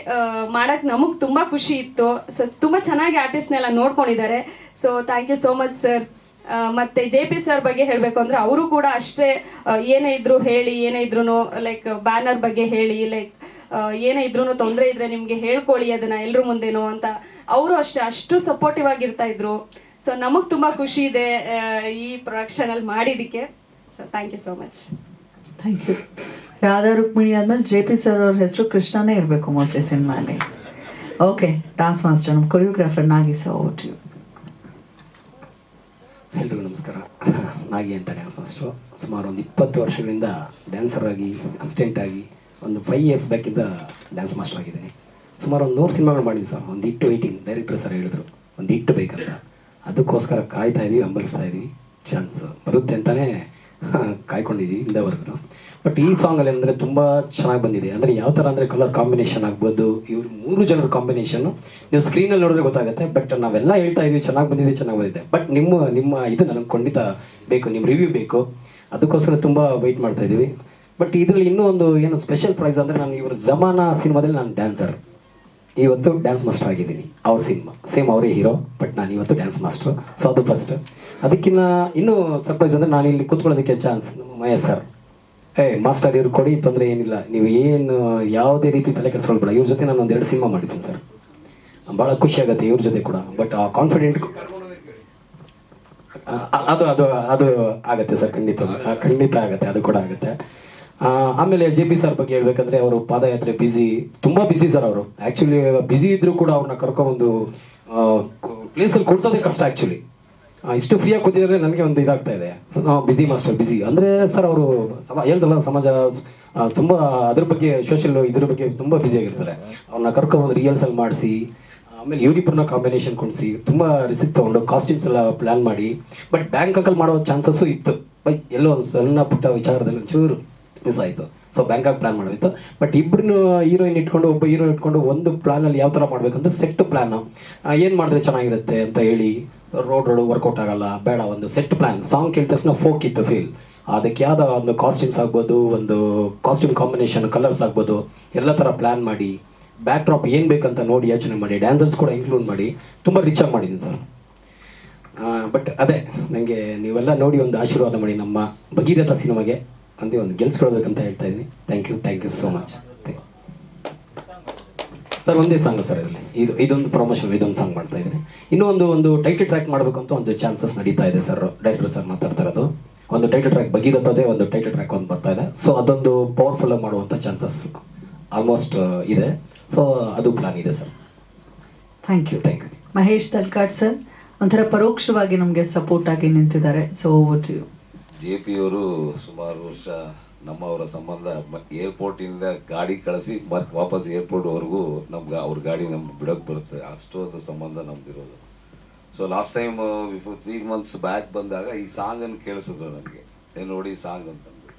ಮಾಡೋಕ್ಕೆ ನಮಗೆ ತುಂಬ ಖುಷಿ ಇತ್ತು. ಸೊ ತುಂಬ ಚೆನ್ನಾಗಿ ಆರ್ಟಿಸ್ಟ್ನೆಲ್ಲ ನೋಡ್ಕೊಂಡಿದ್ದಾರೆ. So thank you so much sir. ಮತ್ತು JP ಸರ್ ಬಗ್ಗೆ ಹೇಳಬೇಕು ಅಂದರೆ ಅವರು ಕೂಡ ಅಷ್ಟೇ, ಏನೇ ಇದ್ರೂ ಹೇಳಿ, ಏನೇ ಇದ್ರೂ ಲೈಕ್ ಬ್ಯಾನರ್ ಬಗ್ಗೆ ಹೇಳಿ, ಲೈಕ್ ಏನೇ ಇದ್ರೂ ತೊಂದರೆ ಇದ್ದರೆ ನಿಮಗೆ ಹೇಳ್ಕೊಳ್ಳಿ ಅದನ್ನು ಎಲ್ಲರ ಮುಂದೆನೋ ಅಂತ ಅವರು ಅಷ್ಟು ಸಪೋರ್ಟಿವ್ ಆಗಿರ್ತಾ ಇದ್ರು. ಸೊ ನಮಗೆ ತುಂಬ ಖುಷಿ ಇದೆ ಈ ಪ್ರೊಡಕ್ಷನಲ್ಲಿ ಮಾಡಿದ್ದಕ್ಕೆ. So thank you so much. Thank you. Radha Rukmini ಆದ್ಮೇಲೆ JP ಸರ್ ಅವ್ರ ಹೆಸರು ಕೃಷ್ಣನೇ ಇರಬೇಕು ಮೋಸ್ಟ್ಲಿ ಸಿನಿಮಾಲಿ. ಓಕೆ, ಡಾನ್ಸ್ ಮಾಸ್ಟರ್ ನಮ್ಮ choreographer Nagi sir, over to you. ಎಲ್ರಿಗೂ ನಮಸ್ಕಾರ. ನಾಗಿ ಅಂತ ಡ್ಯಾನ್ಸ್ ಮಾಸ್ಟ್ರು. ಸುಮಾರು ಒಂದು 20 ವರ್ಷಗಳಿಂದ ಡ್ಯಾನ್ಸರ್ ಆಗಿ, ಅಸಿಸ್ಟೆಂಟ್ ಆಗಿ, ಒಂದು 5 ಇಯರ್ಸ್ ಬ್ಯಾಕಿಂದ ಡ್ಯಾನ್ಸ್ ಮಾಸ್ಟರ್ ಆಗಿದ್ದೀನಿ. ಸುಮಾರು ಒಂದು 100 ಸಿನಿಮಾಗಳು ಮಾಡಿದ್ದೀನಿ ಸರ್. ಒಂದು ಹಿಟ್ಟು ವೇಟಿಂಗ್, ಡೈರೆಕ್ಟರ್ ಸರ್ ಹೇಳಿದ್ರು ಒಂದು ಹಿಟ್ಟು ಬೇಕಂತ. ಅದಕ್ಕೋಸ್ಕರ ಕಾಯ್ತಾ ಇದ್ದೀವಿ, ಹಂಬಲಿಸ್ತಾ ಇದ್ದೀವಿ. ಚಾನ್ಸ್ ಬರುತ್ತೆ ಅಂತಲೇ ಕಾಯ್ಕೊಂಡಿದ್ದೀವಿ ಇಂದವರೆಗೂ. ಬಟ್ ಈ ಸಾಂಗಲ್ಲಿ ಅಂದರೆ ತುಂಬ ಚೆನ್ನಾಗಿ ಬಂದಿದೆ. ಅಂದರೆ ಯಾವ ಥರ ಅಂದರೆ ಕಲರ್ ಕಾಂಬಿನೇಷನ್ ಆಗ್ಬೋದು, ಇವರು 3 ಜನರ ಕಾಂಬಿನೇಷನ್ನು ನೀವು ಸ್ಕ್ರೀನಲ್ಲಿ ನೋಡಿದ್ರೆ ಗೊತ್ತಾಗುತ್ತೆ. ಬಟ್ ನಾವೆಲ್ಲ ಹೇಳ್ತಾ ಇದ್ವಿ ಚೆನ್ನಾಗಿ ಬಂದಿದೆ. ಬಟ್ ನಿಮ್ಮ ಇದು ನನಗೆ ಖಂಡಿತ ಬೇಕು, ನಿಮ್ಮ ರಿವ್ಯೂ ಬೇಕು. ಅದಕ್ಕೋಸ್ಕರ ತುಂಬ ವೆಯ್ಟ್ ಮಾಡ್ತಾ ಇದ್ದೀವಿ. ಬಟ್ ಇದರಲ್ಲಿ ಇನ್ನೂ ಒಂದು ಏನು ಸ್ಪೆಷಲ್ ಪ್ರೈಸ್ ಅಂದರೆ, ನಾನು ಇವ್ರ ಜಮಾನಾ ಸಿನಿಮಾದಲ್ಲಿ ನಾನು ಡ್ಯಾನ್ಸರ್, ಇವತ್ತು ಡ್ಯಾನ್ಸ್ ಮಾಸ್ಟರ್ ಆಗಿದ್ದೀನಿ. ಅವ್ರ ಸಿನಿಮಾ ಸೇಮ್ ಅವರೇ ಹೀರೋ, ಬಟ್ ನಾನು ಇವತ್ತು ಡ್ಯಾನ್ಸ್ ಮಾಸ್ಟರ್. ಸೊ ಅದು ಫಸ್ಟ್. ಅದಕ್ಕಿಂತ ಇನ್ನೂ ಸರ್ಪ್ರೈಸ್ ಅಂದರೆ ನಾನು ಇಲ್ಲಿ ಕೂತ್ಕೊಳ್ಳೋದಕ್ಕೆ ಚಾನ್ಸ್ ಮಹೇಶ್ ಸರ್. ಮಾಸ್ಟರ್ ಇವ್ರು ಕೊಡಿ, ತೊಂದರೆ ಏನಿಲ್ಲ, ನೀವು ಏನು ಯಾವುದೇ ರೀತಿ ತಲೆ ಕೆಡಿಸ್ಕೊಳ್ಬೇಡ. ಇವ್ರ ಜೊತೆ ನಾನು 1-2 ಸಿನಿಮಾ ಮಾಡಿದ್ದೀನಿ ಸರ್. ಭಾಳ ಖುಷಿ ಆಗುತ್ತೆ ಇವ್ರ ಜೊತೆ ಕೂಡ. ಬಟ್ ಆ ಕಾನ್ಫಿಡೆಂಟ್ ಅದು ಆಗುತ್ತೆ ಸರ್, ಖಂಡಿತ ಆಗುತ್ತೆ, ಅದು ಕೂಡ ಆಗುತ್ತೆ. ಆಮೇಲೆ JP ಸರ್ ಬಗ್ಗೆ ಹೇಳ್ಬೇಕಂದ್ರೆ, ಅವರು ಪಾದಯಾತ್ರೆ ತುಂಬ ಬ್ಯುಸಿ ಸರ್. ಅವರು ಆ್ಯಕ್ಚುಲಿ ಬ್ಯುಸಿ ಇದ್ದರೂ ಕೂಡ ಅವ್ರನ್ನ ಕರ್ಕೊಂಬಂದು ಪ್ಲೇಸಲ್ಲಿ ಕೊಡ್ಸೋದೇ ಕಷ್ಟ ಆ್ಯಕ್ಚುಲಿ. ಇಷ್ಟು ಫ್ರೀಯಾಗಿ ಕೂತಿದ್ರೆ ನನಗೆ ಒಂದು ಇದಾಗ್ತಾ ಇದೆ. ಬ್ಯುಸಿ ಮಾಸ್ಟರ್ ಬ್ಯುಸಿ ಅಂದರೆ ಸರ್ ಅವರು ಹೇಳ್ದಲ್ಲ, ಸಮಾಜ ತುಂಬ ಅದ್ರ ಬಗ್ಗೆ ಇದ್ರ ಬಗ್ಗೆ ತುಂಬ ಬ್ಯುಸಿಯಾಗಿರ್ತಾರೆ. ಅವ್ರನ್ನ ಕರ್ಕೊಂಬಂದು ರಿಹರ್ಸಲ್ ಮಾಡಿಸಿ, ಆಮೇಲೆ ಇವರಿಬ್ಬರನ್ನ ಕಾಂಬಿನೇಷನ್ ಕೊಡಿಸಿ ತುಂಬ ರಿಸಿಕ್ ತೊಗೊಂಡು ಕಾಸ್ಟ್ಯೂಮ್ಸ್ ಎಲ್ಲ ಪ್ಲ್ಯಾನ್ ಮಾಡಿ. ಬಟ್ ಬ್ಯಾಂಕಾಕಲ್ಲಿ ಮಾಡೋ ಚಾನ್ಸಸ್ಸು ಇತ್ತು. ಬೈ ಎಲ್ಲೋ ಒಂದು ಸಣ್ಣ ಪುಟ್ಟ ವಿಚಾರದಲ್ಲಿ ಒಂಚೂರು ಮಿಸ್ ಆಯಿತು. ಸೊ ಬ್ಯಾಂಕಾಕ್ ಪ್ಲ್ಯಾನ್ ಮಾಡಿತ್ತು. ಬಟ್ ಇಬ್ಬರನ್ನು ಹೀರೋಯಿನ್ ಇಟ್ಕೊಂಡು ಒಬ್ಬ ಹೀರೋಯಿನ್ ಇಟ್ಕೊಂಡು ಒಂದು ಪ್ಲ್ಯಾನಲ್ಲಿ ಯಾವ ಥರ ಮಾಡಬೇಕಂದ್ರೆ ಸೆಟ್ ಪ್ಲ್ಯಾನು ಏನು ಮಾಡಿದ್ರೆ ಚೆನ್ನಾಗಿರುತ್ತೆ ಅಂತ ಹೇಳಿ ರೋಡ್ ವರ್ಕೌಟ್ ಆಗಲ್ಲ, ಬೇಡ ಒಂದು ಸೆಟ್ ಪ್ಲ್ಯಾನ್. ಸಾಂಗ್ ಕೇಳಿದ ತಕ್ಷಣ ಫೋಕ್ ಇತ್ತು ಫೀಲ್. ಅದಕ್ಕೆ ಯಾವ್ದೋ ಒಂದು ಕಾಸ್ಟ್ಯೂಮ್ಸ್ ಆಗ್ಬೋದು, ಒಂದು ಕಾಸ್ಟ್ಯೂಮ್ ಕಾಂಬಿನೇಷನ್, ಕಲರ್ಸ್ ಆಗ್ಬೋದು, ಎಲ್ಲ ಥರ ಪ್ಲ್ಯಾನ್ ಮಾಡಿ ಬ್ಯಾಕ್ ಡ್ರಾಪ್ ಏನು ಬೇಕಂತ ನೋಡಿ ಯೋಚನೆ ಮಾಡಿ ಡ್ಯಾನ್ಸರ್ಸ್ ಕೂಡ ಇನ್ಕ್ಲೂಡ್ ಮಾಡಿ ತುಂಬ ರಿಚಾಗಿ ಮಾಡಿದ್ದೀನಿ ಸರ್. ಬಟ್ ಅದೇ ನನಗೆ ನೀವೆಲ್ಲ ನೋಡಿ ಒಂದು ಆಶೀರ್ವಾದ ಮಾಡಿ ನಮ್ಮ ಭಗೀರಥ ಸಿನಿಮಾಗೆ ಅಂದೇ ಒಂದು ಗೆಲ್ಸ್ಕೊಳ್ಬೇಕಂತ ಹೇಳ್ತಾ ಇದ್ದೀನಿ. Thank you so much sir. ಒಂದೇ ಸಾಂಗ್ ಸರ್ ಇದರಲ್ಲಿ, ಇದೊಂದು ಪ್ರಮೋಷನ್, ಇದೊಂದು ಸಾಂಗ್ ಮಾಡ್ತಾ ಇದ್ದೀನಿ. ಇನ್ನೂ ಒಂದು ಟೈಟಲ್ ಟ್ರ್ಯಾಕ್ ಮಾಡಬೇಕು ಅಂತ ಒಂದು ಚಾನ್ಸಸ್ ನಡೀತಾ ಇದೆ ಸರ್. ಡೈರೆಕ್ಟರ್ ಸರ್ ಮಾತಾಡ್ತಾ ಇರೋದು ಒಂದು ಟೈಟಲ್ ಟ್ರ್ಯಾಕ್ ಭಗೀರಥದೇ ಒಂದು ಟೈಟಲ್ ಟ್ರ್ಯಾಕ್ ಒಂದು ಬರ್ತಾ ಇದೆ. ಸೊ ಅದೊಂದು ಪವರ್ಫುಲ್ ಆಗಿ ಮಾಡುವಂಥ ಚಾನ್ಸಸ್ ಆಲ್ಮೋಸ್ಟ್ ಇದೆ. ಸೊ ಅದು ಪ್ಲಾನ್ ಇದೆ sir. Thank you. Mahesh Talkad sir ಒಂಥರ ಪರೋಕ್ಷವಾಗಿ ನಮಗೆ ಸಪೋರ್ಟ್ ಆಗಿ ನಿಂತಿದ್ದಾರೆ. ಸೊ JP ಅವರು ಸುಮಾರು ವರ್ಷ ನಮ್ಮವರ ಸಂಬಂಧ ಏರ್ಪೋರ್ಟಿಂದ ಗಾಡಿ ಕಳಿಸಿ ಮತ್ತೆ ವಾಪಸ್ ಏರ್ಪೋರ್ಟ್ವರೆಗೂ ನಮ್ಗೆ ಅವ್ರ ಗಾಡಿ ನಮ್ಗೆ ಬಿಡೋಕ್ಕೆ ಬರುತ್ತೆ, ಅಷ್ಟೊಂದು ಸಂಬಂಧ ನಮ್ದಿರೋದು. So last time 3 months back ಬಂದಾಗ ಈ ಸಾಂಗನ್ನು ಕೇಳಿಸಿದ್ರು ನನಗೆ, ಏನು ನೋಡಿ ಸಾಂಗ್ ಅಂತಂದ್ಬಿಟ್ಟು.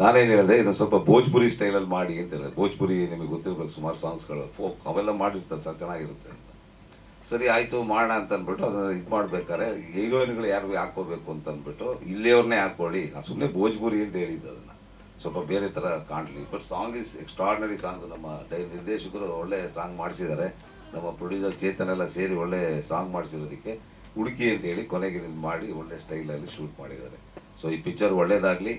ನಾನೇನು ಹೇಳಿದೆ, ಇದನ್ನು ಸ್ವಲ್ಪ ಭೋಜ್ಪುರಿ ಸ್ಟೈಲಲ್ಲಿ ಮಾಡಿ ಅಂತ ಹೇಳಿದೆ. ಭೋಜ್ಪುರಿ ನಿಮಗೆ ಗೊತ್ತಿರ್ಬೇಕು, ಸುಮಾರು ಸಾಂಗ್ಸ್ಗಳು ಫೋಕ್ ಅವೆಲ್ಲ ಮಾಡಿರ್ತಾರೆ ಸರ್, ಚೆನ್ನಾಗಿರುತ್ತೆ ಅಂತ. ಸರಿ ಆಯಿತು ಮಾಡೋಣ ಅಂತ ಅಂದ್ಬಿಟ್ಟು ಅದನ್ನು ಇದು ಮಾಡ್ಬೇಕಾದ್ರೆ ಹೀರೋಯಿನ್ಗಳು ಯಾರು ಹಾಕೋಬೇಕು ಅಂತ ಅಂದ್ಬಿಟ್ಟು ಇಲ್ಲಿಯವ್ರನ್ನೇ ಹಾಕೊಳ್ಳಿ, ನಾನು ಸುಮ್ಮನೆ ಭೋಜ್ಪುರಿ ಅಂತ ಹೇಳಿದ್ದು, ಅದನ್ನು ಸ್ವಲ್ಪ ಬೇರೆ ಥರ ಕಾಣಲಿ. But song is extraordinary song. ನಮ್ಮ ನಿರ್ದೇಶಕರು ಒಳ್ಳೆ ಸಾಂಗ್ ಮಾಡಿಸಿದ್ದಾರೆ, ನಮ್ಮ ಪ್ರೊಡ್ಯೂಸರ್ ಚೇತನ್ ಎಲ್ಲ ಸೇರಿ ಒಳ್ಳೆ ಸಾಂಗ್ ಮಾಡಿಸಿರೋದಕ್ಕೆ ಹುಡುಕಿ ಅಂತೇಳಿ ಕೊನೆಗೆ ಇದನ್ನು ಮಾಡಿ ಒಳ್ಳೆ ಸ್ಟೈಲಲ್ಲಿ ಶೂಟ್ ಮಾಡಿದ್ದಾರೆ. ಸೊ ಈ ಪಿಕ್ಚರ್ ಒಳ್ಳೇದಾಗಲಿ.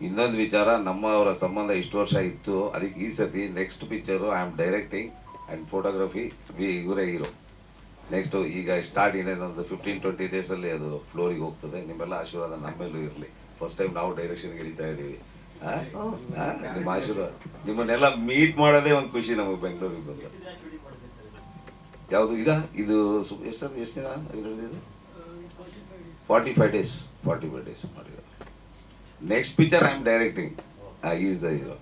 ಇನ್ನೊಂದು ವಿಚಾರ, ನಮ್ಮವರ ಸಂಬಂಧ ಇಷ್ಟು ವರ್ಷ ಇತ್ತು, ಅದಕ್ಕೆ ಈ ಸತಿ next picture I am directing and photography, ಇವರೇ ಹೀರೋ. ನೆಕ್ಸ್ಟು ಈಗ ಸ್ಟಾರ್ಟ್ ಇನ್ನೇನೊಂದು 15-20 ಡೇಸಲ್ಲಿ ಅದು ಫ್ಲೋರಿಗೆ ಹೋಗ್ತದೆ. ನಿಮ್ಮೆಲ್ಲ ಆಶೀರ್ವಾದ ನಮ್ಮೇಲೂ ಇರಲಿ. ಫಸ್ಟ್ ಟೈಮ್ ನಾವು ಡೈರೆಕ್ಷನ್ಗೆ ಹಿಡಿತಾ ಇದ್ದೀವಿ. ನಿಮ್ಮ ಆಶೀರ್ವಾದ, ನಿಮ್ಮನ್ನೆಲ್ಲ ಮೀಟ್ ಮಾಡೋದೇ ಒಂದು ಖುಷಿ ನಮಗೆ ಬೆಂಗಳೂರಿಗೆ ಬಂದು. ಯಾವುದು ಇದು ಎಷ್ಟು ದಿನ ಇದು 45 ಡೇಸ್ ಮಾಡಿದ್ದಾರೆ. Next picture I am directing, is the hero.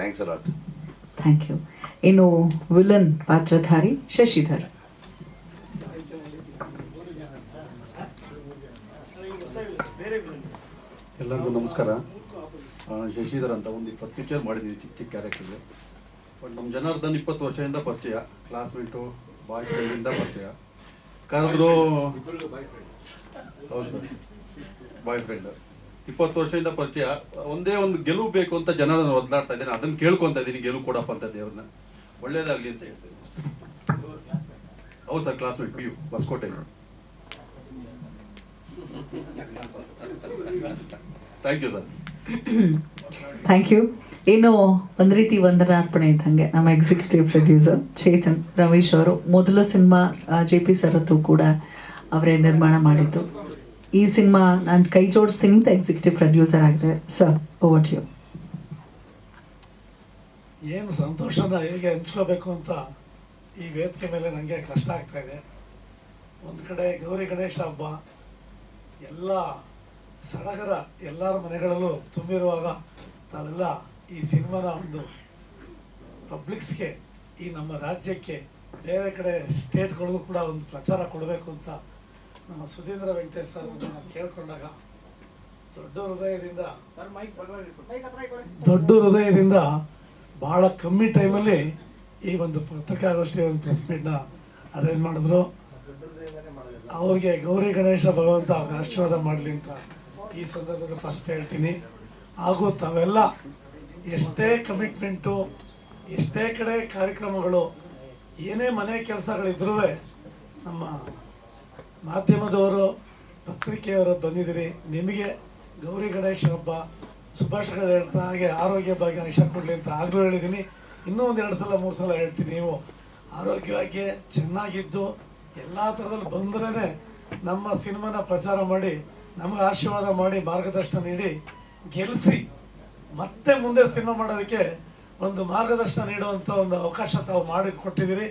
Thanks a lot. Thank you. ಇನ್ನು ವಿಲನ್ ಪಾತ್ರಧಾರಿ ಶಶಿಧರ್. ಎಲ್ಲರಿಗೂ ನಮಸ್ಕಾರ. ನಾನು ಶಶಿಧರ್ ಅಂತ ಒಂದು 20 ಪಿಕ್ಚರ್ ಮಾಡಿದ್ದೀನಿ, ಚಿಕ್ಕ ಕ್ಯಾರೆಕ್ಟರ್ಗೆ. ಬಟ್ ನಮ್ಮ ಜನಾರ್ದನ್ 20 ವರ್ಷದಿಂದ ಪರಿಚಯ, ಕ್ಲಾಸ್ಮೇಟು, ಬಾಯ್ ಫ್ರೆಂಡಿಂದ ಪರಿಚಯ. ಕರೆದ್ರು, ಹೌದು ಸರ್, ಬಾಯ್ ಫ್ರೆಂಡ್ 20 ವರ್ಷದಿಂದ ಪರಿಚಯ. ಒಂದೇ ಒಂದು ಗೆಲುವು ಬೇಕು ಅಂತ ಜನಾರ್ದನ್ ಒದ್ದಾಡ್ತಾ ಇದ್ದೇನೆ, ಅದನ್ನು ಕೇಳ್ಕೊತಾ ಇದ್ದೀನಿ, ಗೆಲುವು ಕೊಡಪ್ಪ ಅಂತ ದೇವ್ರನ್ನ. ಒಳ್ಳೇದಾಗಲಿ ಅಂತ ಹೇಳ್ತೇನೆ. ಹೌದು sir, classmate PU Hosakote. Thank you sir. Thank you. ಇನ್ನು ಒಂದು ರೀತಿ ವಂದನಾರ್ಪಣೆ ಇದ್ದಂಗೆ ನಮ್ಮ ಎಕ್ಸಿಕ್ಯೂಟಿವ್ ಪ್ರೊಡ್ಯೂಸರ್ ಚೇತನ್ ರಮೇಶ್ ಅವರು ಮೊದಲ ಸಿನಿಮಾ JP ಸರತ್ತು ಕೂಡ ಅವರೇ ನಿರ್ಮಾಣ ಮಾಡಿದ್ದು. ಈ ಸಿನಿಮಾ ನಾನು ಕೈ ಜೋಡಿಸ್ತೀನಿ ಅಂತ ಎಕ್ಸಿಕ್ಯೂಟಿವ್ ಪ್ರೊಡ್ಯೂಸರ್ ಆಗಿದೆ. Sir, over to you. ಏನು ಸಂತೋಷನ ಹೇಗೆ ಹಂಚ್ಕೋಬೇಕು ಅಂತ ಈ ವೇದಿಕೆ ಮೇಲೆ ನನಗೆ ಕಷ್ಟ ಆಗ್ತಾ ಇದೆ. ಒಂದು ಕಡೆ ಗೌರಿ ಗಣೇಶ ಹಬ್ಬ, ಎಲ್ಲ ಸಡಗರ ಎಲ್ಲರ ಮನೆಗಳಲ್ಲೂ ತುಂಬಿರುವಾಗ ತಾವೆಲ್ಲ ಈ ಸಿನಿಮಾನ ಒಂದು ಪಬ್ಲಿಕ್ಸ್ಗೆ, ಈ ನಮ್ಮ ರಾಜ್ಯಕ್ಕೆ, ಬೇರೆ ಕಡೆ ಸ್ಟೇಟ್ಗಳಿಗೂ ಕೂಡ ಒಂದು ಪ್ರಚಾರ ಕೊಡಬೇಕು ಅಂತ ನಮ್ಮ ಸುಧೀಂದ್ರ ವೆಂಕಟೇಶ್ ಸರ್ ನಾನು ಕೇಳ್ಕೊಂಡಾಗ ದೊಡ್ಡ ಹೃದಯದಿಂದ ಭಾಳ ಕಮ್ಮಿ ಟೈಮಲ್ಲಿ ಈ ಒಂದು ಪತ್ರಿಕಾಗೋಷ್ಠಿ, ಒಂದು ಪ್ರೆಸ್ ಮೀಟ್ನ ಅರೇಂಜ್ ಮಾಡಿದ್ರು. ಅವ್ರಿಗೆ ಗೌರಿ ಗಣೇಶ ಭಗವಂತ ಅವ್ರಿಗೆ ಆಶೀರ್ವಾದ ಮಾಡಲಿ ಅಂತ ಈ ಸಂದರ್ಭದಲ್ಲಿ ಫಸ್ಟ್ ಹೇಳ್ತೀನಿ. ಹಾಗೂ ತಾವೆಲ್ಲ ಎಷ್ಟೇ ಕಮಿಟ್ಮೆಂಟು, ಎಷ್ಟೇ ಕಡೆ ಕಾರ್ಯಕ್ರಮಗಳು, ಏನೇ ಮನೆ ಕೆಲಸಗಳಿದ್ರೂ ನಮ್ಮ ಮಾಧ್ಯಮದವರು, ಪತ್ರಿಕೆಯವರು ಬಂದಿದ್ದೀರಿ. ನಿಮಗೆ ಗೌರಿ ಗಣೇಶ ಹಬ್ಬ ಶುಭಾಶಯಗಳು ಹೇಳ್ತಾ, ಹಾಗೆ ಆರೋಗ್ಯ ಭಾಗ್ಯ ಆಯುಷ್ಯ ಕೊಡಲಿ ಅಂತ ಆಗಲೂ ಹೇಳಿದ್ದೀನಿ. ಇನ್ನೂ ಒಂದು 2 ಸಲ 3 ಸಲ ಹೇಳ್ತೀನಿ. ನೀವು ಆರೋಗ್ಯವಾಗಿ ಚೆನ್ನಾಗಿದ್ದು ಎಲ್ಲ ಥರದಲ್ಲಿ ಬಂದ್ರೇ ನಮ್ಮ ಸಿನಿಮಾನ ಪ್ರಚಾರ ಮಾಡಿ, ನಮಗೆ ಆಶೀರ್ವಾದ ಮಾಡಿ, ಮಾರ್ಗದರ್ಶನ ನೀಡಿ ಗೆಲ್ಲಿಸಿ ಮತ್ತೆ ಮುಂದೆ ಸಿನಿಮಾ ಮಾಡೋದಕ್ಕೆ ಒಂದು ಮಾರ್ಗದರ್ಶನ ನೀಡುವಂಥ ಒಂದು ಅವಕಾಶ ತಾವು ಮಾಡಿ ಕೊಟ್ಟಿದ್ದೀರಿ.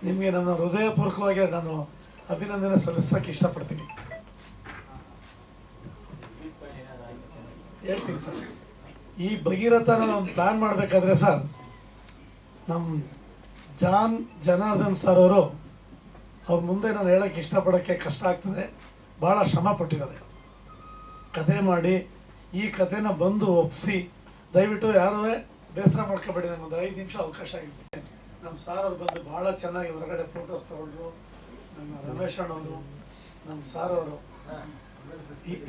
ನಿಮಗೆ ನನ್ನ ಹೃದಯಪೂರ್ವಕವಾಗಿ ನಾನು ಅಭಿನಂದನೆ ಸಲ್ಲಿಸೋಕ್ಕೆ ಇಷ್ಟಪಡ್ತೀನಿ. ಹೇಳ್ತೀನಿ ಸರ್, ಈ ಭಗೀರಥನ ಒಂದು ಪ್ಲ್ಯಾನ್ ಮಾಡಬೇಕಾದ್ರೆ ಸರ್, ನಮ್ಮ ಜನಾರ್ದನ್ ಸರ್ ಅವರು ಅವ್ರ ಮುಂದೆ ನಾನು ಹೇಳೋಕ್ಕೆ ಇಷ್ಟಪಡೋಕ್ಕೆ ಕಷ್ಟ ಆಗ್ತದೆ, ಭಾಳ ಶ್ರಮ ಪಟ್ಟಿದ್ದಾರೆ. ಕತೆ ಮಾಡಿ ಈ ಕತೆನ ಬಂದು ಒಪ್ಪಿಸಿ, ದಯವಿಟ್ಟು ಯಾರೂ ಬೇಸರ ಮಾಡ್ಕೊಬೇಡಿ, ನನಗೊಂದು 5 ನಿಮಿಷ ಅವಕಾಶ ಆಗಿದೆ. ನಮ್ಮ ಸಾರ್ ಅವ್ರು ಬಂದು ಭಾಳ ಚೆನ್ನಾಗಿ ಹೊರಗಡೆ ಫೋಟೋಸ್ ತಗೊಂಡ್ರು. ನಮ್ಮ ರಮೇಶ್ ಅಣ್ಣವರು, ನಮ್ಮ ಸಾರ್ ಅವರು,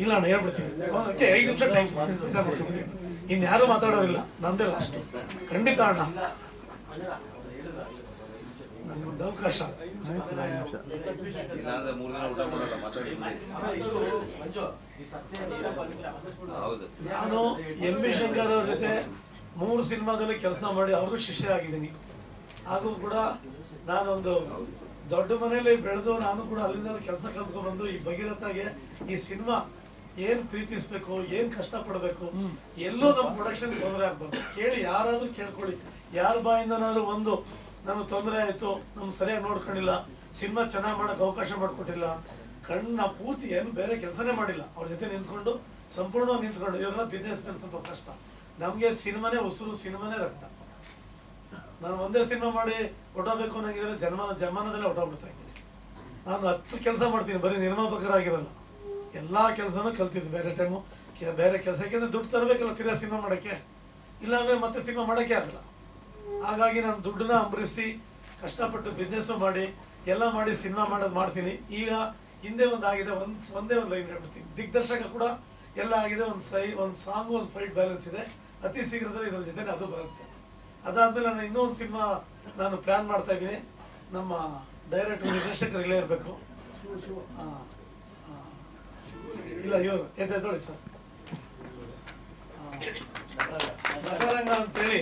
ಇಲ್ಲ ಅಣ್ಣ ಹೇಳ್ಬಿಡ್ತೀನಿ, ಅದಕ್ಕೆ 5 ನಿಮಿಷ ಟೈಮ್ ಮಾಡ್ಕೊಬಿಡಿ. ಇನ್ಯಾರು ಮಾತಾಡೋರಿಲ್ಲ, ನಂದೇ ಲಾಸ್ಟ್. ಖಂಡಿತ ಅಣ್ಣ, ನನಗೊಂದು ಅವಕಾಶ. ನಾನು ಎಂ ಬಿ ಶಂಕರ್ ಅವ್ರ ಜೊತೆ 3 ಸಿನಿಮಾದಲ್ಲಿ ಕೆಲಸ ಮಾಡಿ ಅವ್ರಿಗೂ ಶಿಷ್ಯ ಆಗಿದ್ದೀನಿ. ಹಾಗೂ ಕೂಡ ನಾನೊಂದು ದೊಡ್ಡ ಮನೆಯಲ್ಲಿ ಬೆಳೆದು ನಾನು ಕೂಡ ಅಲ್ಲಿಂದ ಕೆಲಸ ಕಲ್ತ್ಕೊಂಡ್ಬಂದು ಈ ಭಗೀರಥಗೆ ಈ ಸಿನಿಮಾ ಏನು ಪ್ರೀತಿಸ್ಬೇಕು, ಏನು ಕಷ್ಟಪಡಬೇಕು, ಎಲ್ಲೂ ನಮ್ಮ ಪ್ರೊಡಕ್ಷನ್ ತೊಂದರೆ ಆಗ್ಬಾರ್ದು. ಕೇಳಿ, ಯಾರಾದರೂ ಕೇಳ್ಕೊಳ್ಳಿ, ಯಾರ ಬಾಯಿಂದನಾದ್ರೂ ಒಂದು ನಮ್ಗೆ ತೊಂದರೆ ಆಯಿತು, ನಮ್ಗೆ ಸರಿಯಾಗಿ ನೋಡ್ಕೊಂಡಿಲ್ಲ, ಸಿನಿಮಾ ಚೆನ್ನಾಗಿ ಮಾಡೋಕ್ಕೆ ಅವಕಾಶ ಮಾಡಿಕೊಟ್ಟಿಲ್ಲ, ಕಣ್ಣ ಪೂರ್ತಿ ಏನು ಬೇರೆ ಕೆಲಸನೇ ಮಾಡಿಲ್ಲ, ಅವ್ರ ಜೊತೆ ನಿಂತ್ಕೊಂಡು ಸಂಪೂರ್ಣವಾಗಿ ನಿಂತ್ಕೊಂಡು, ಇವೆಲ್ಲ ಬಿಸ್ನೆಸ್ ಮೇಲೆ ಸ್ವಲ್ಪ ಕಷ್ಟ. ನಮಗೆ ಸಿನಿಮಾನೇ ಉಸಿರು, ಸಿನಿಮಾನೇ ರಕ್ತ. ನಾನು ಒಂದೇ ಸಿನಿಮಾ ಮಾಡಿ ಹೊಟ್ಟೋಗ್ಬೇಕು ಅನ್ನೋಂಗಿದ್ರೆ ಜನ್ಮಾನದಲ್ಲೇ ಹೊಟ್ಟೋಗ್ಬಿಡ್ತಾ ಇದ್ದೀನಿ. ನಾನು 10 ಕೆಲಸ ಮಾಡ್ತೀನಿ, ಬರೀ ನಿರ್ಮಾಪಕರಾಗಿರಲ್ಲ, ಎಲ್ಲ ಕೆಲಸನೂ ಕಲ್ತಿದ್ದು. ಬೇರೆ ಟೈಮು ಬೇರೆ ಕೆಲಸ, ಯಾಕೆಂದರೆ ದುಡ್ಡು ತರಬೇಕಲ್ಲ ತಿರ್ಗಾ ಸಿನಿಮಾ ಮಾಡೋಕ್ಕೆ, ಇಲ್ಲಾಂದರೆ ಮತ್ತೆ ಸಿನಿಮಾ ಮಾಡೋಕ್ಕೆ ಆಗಲ್ಲ. ಹಾಗಾಗಿ ನಾನು ದುಡ್ಡನ್ನ ಅಂಬರಿಸಿ ಕಷ್ಟಪಟ್ಟು ಬಿಸ್ನೆಸ್ಸು ಮಾಡಿ ಎಲ್ಲ ಮಾಡಿ ಸಿನಿಮಾ ಮಾಡ್ತೀನಿ. ಈಗ ಹಿಂದೆ ಒಂದು ಆಗಿದೆ, ಒಂದೇ ಒಂದು ಲೈನ್ ಹೇಳ್ಬಿಡ್ತೀನಿ. ದಿಗ್ದರ್ಶಕ ಕೂಡ ಎಲ್ಲ ಆಗಿದೆ, ಒಂದು ಸಾಂಗು, ಒಂದು ಫೈಟ್ ಬ್ಯಾಲೆನ್ಸ್ ಇದೆ. ಅತಿ ಶೀಘ್ರದಲ್ಲಿ ಇದ್ರ ಜೊತೆ ಅದು ಬರುತ್ತೆ. ಅದಾದಮೇಲೆ ನಾನು ಇನ್ನೂ ಒಂದು ಸಿನಿಮಾ ನಾನು ಪ್ಲ್ಯಾನ್ ಮಾಡ್ತಾ ಇದ್ದೀನಿ. ನಮ್ಮ ಡೈರೆಕ್ಟರ್ ನಿರ್ದೇಶಕರು ಇಲ್ಲೇ ಇರಬೇಕು. ಇಲ್ಲ ಇವರು ಎದ್ದೊಳಿ ಸರ್, ನಗರಂಗ ಅಂತೇಳಿ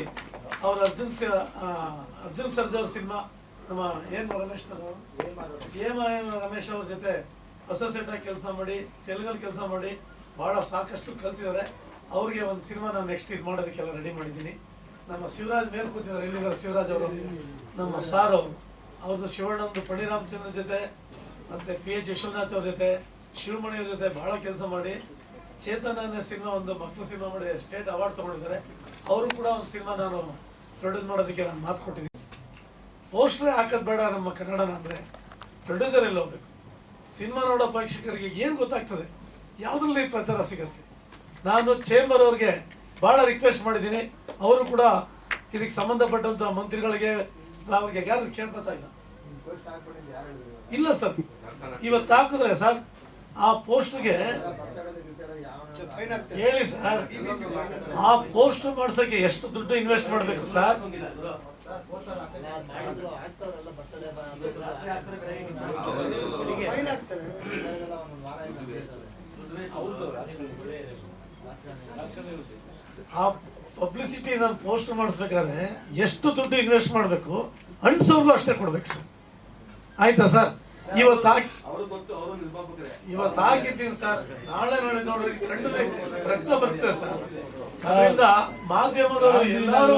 ಅವ್ರ ಅರ್ಜುನ್ ಸರ್ಜಾ ಅವ್ರ ಸಿನಿಮಾ, ನಮ್ಮ ರಮೇಶ್ ಸರ್ ಅವರು ರಮೇಶ್ ಅವ್ರ ಜೊತೆ ಅಸೋಸಿಯೇಟ್ ಆಗಿ ಕೆಲಸ ಮಾಡಿ, ತೆಲುಗಲ್ಲಿ ಕೆಲಸ ಮಾಡಿ ಭಾಳ ಸಾಕಷ್ಟು ಕಲ್ತಿದ್ದಾರೆ. ಅವ್ರಿಗೆ ಒಂದು ಸಿನಿಮಾ ನಾನು ನೆಕ್ಸ್ಟ್ ಇದು ಮಾಡೋದಕ್ಕೆಲ್ಲ ರೆಡಿ ಮಾಡಿದ್ದೀನಿ. ನಮ್ಮ ಶಿವರಾಜ್ ಮೇಲೆ ಕೂತಿದ್ದಾರೆ, ಎಲ್ಲಿದ್ದಾರೆ ಶಿವರಾಜ್ ಅವರು, ನಮ್ಮ ಸಾರ್ ಅವರು, ಅವ್ರದ್ದು ಶಿವಣ್ಣಂದು ಪಣಿರಾಮಚಂದ್ರ ಜೊತೆ ಮತ್ತು PH ವಿಶ್ವನಾಥ್ ಅವ್ರ ಜೊತೆ, ಶಿವಮಣಿ ಅವ್ರ ಜೊತೆ ಭಾಳ ಕೆಲಸ ಮಾಡಿ ಚೇತನ ಅನ್ನೋ ಸಿನಿಮಾ, ಒಂದು ಮಕ್ಕಳು ಸಿನಿಮಾ ಮಾಡಿ ಸ್ಟೇಟ್ ಅವಾರ್ಡ್ ತೊಗೊಂಡಿದ್ದಾರೆ. ಅವರು ಕೂಡ ಒಂದು ಸಿನಿಮಾ ನಾನು ಪ್ರೊಡ್ಯೂಸ್ ಮಾಡೋದಕ್ಕೆ ನಾನು ಮಾತು ಕೊಟ್ಟಿದ್ದೀನಿ. ಪೋಸ್ಟ್ರೇ ಹಾಕೋದು ಬೇಡ ನಮ್ಮ ಕನ್ನಡನ ಅಂದರೆ ಪ್ರೊಡ್ಯೂಸರ್ ಎಲ್ಲ ಹೋಗ್ಬೇಕು. ಸಿನಿಮಾ ನೋಡೋ ಪ್ರೇಕ್ಷಕರಿಗೆ ಏನು ಗೊತ್ತಾಗ್ತದೆ, ಯಾವುದ್ರಲ್ಲಿ ಪ್ರಚಾರ ಸಿಗುತ್ತೆ. ನಾನು ಚೇಂಬರ್ ಅವ್ರಿಗೆ ಭಾಳ ರಿಕ್ವೆಸ್ಟ್ ಮಾಡಿದ್ದೀನಿ. ಅವರು ಕೂಡ ಇದಕ್ಕೆ ಸಂಬಂಧಪಟ್ಟಂಥ ಮಂತ್ರಿಗಳಿಗೆ ಅವ್ರಿಗೆ ಯಾರು ಕೇಳ್ಕೊತಾ ಇಲ್ಲ ಸರ್. ಇವತ್ತು ಹಾಕಿದ್ರೆ ಸರ್ ಆ ಪೋಸ್ಟ್ಗೆ ಹೇಳಿ ಸರ್, ಆ ಪೋಸ್ಟ್ ಮಾಡ್ಸೋಕ್ಕೆ ಎಷ್ಟು ದುಡ್ಡು ಇನ್ವೆಸ್ಟ್ ಮಾಡಬೇಕು ಸರ್? ಆ ಪಬ್ಲಿಸಿಟಿ ನಾನು ಪೋಸ್ಟ್ ಮಾಡಿಸ್ಬೇಕಾದ್ರೆ ಎಷ್ಟು ದುಡ್ಡು ಇನ್ವೆಸ್ಟ್ ಮಾಡಬೇಕು, ಅಂಟ್ಸೋರ್ಗೂ ಅಷ್ಟೇ ಕೊಡ್ಬೇಕು ಸರ್. ಆಯ್ತಾ ಸರ್? ಇವತ್ತು ಹಾಕಿರ್ತೀನಿ ಸರ್, ನಾಳೆ ನೋಡ್ರಿ ಕಣ್ಣಲ್ಲಿ ರಕ್ತ ಬರ್ತದೆ ಸರ್. ಅದರಿಂದ ಮಾಧ್ಯಮದವರು ಎಲ್ಲರೂ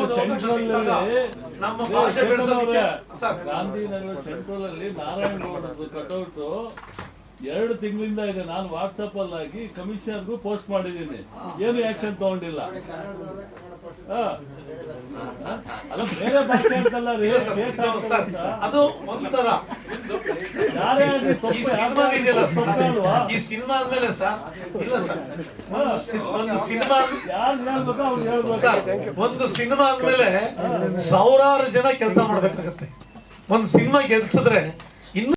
ನಮ್ಮ ಭಾಷೆ ಬೆಳೆಸೋದಕ್ಕೆ ಸರ್. ಗಾಂಧಿನಗರ ಸೆಂಟ್ರಲ್ ಅಲ್ಲಿ ನಾರಾಯಣ ಗೌಡರದ್ದು ಕಟೌಟ್ 2 ತಿಂಗಳಿಂದ ಇದೆ. ನಾನು ವಾಟ್ಸಪ್ ಅಲ್ಲಿ ಆಗಿ ಕಮಿಷನರ್ಗೂ ಪೋಸ್ಟ್ ಮಾಡಿದ್ದೀನಿ, ಏನು ಆಕ್ಷನ್ ತಗೊಂಡಿಲ್ಲ. ಅಲ್ಲ ಬೇರೆ ಭಾಷೆ ಅಂತಲ್ಲ ರೀ, ಅದು ಒಂಥರ ಈ ಸಿನಿಮಾ ಆದ್ಮೇಲೆ ಸರ್, ಇಲ್ಲ ಸರ್, ಒಂದು ಸಿನಿಮಾ ಆದ್ಮೇಲೆ 1000 ಜನ ಕೆಲಸ ಮಾಡ್ಬೇಕಾಗತ್ತೆ. ಒಂದು ಸಿನಿಮಾ ಗೆಲ್ಸಿದ್ರೆ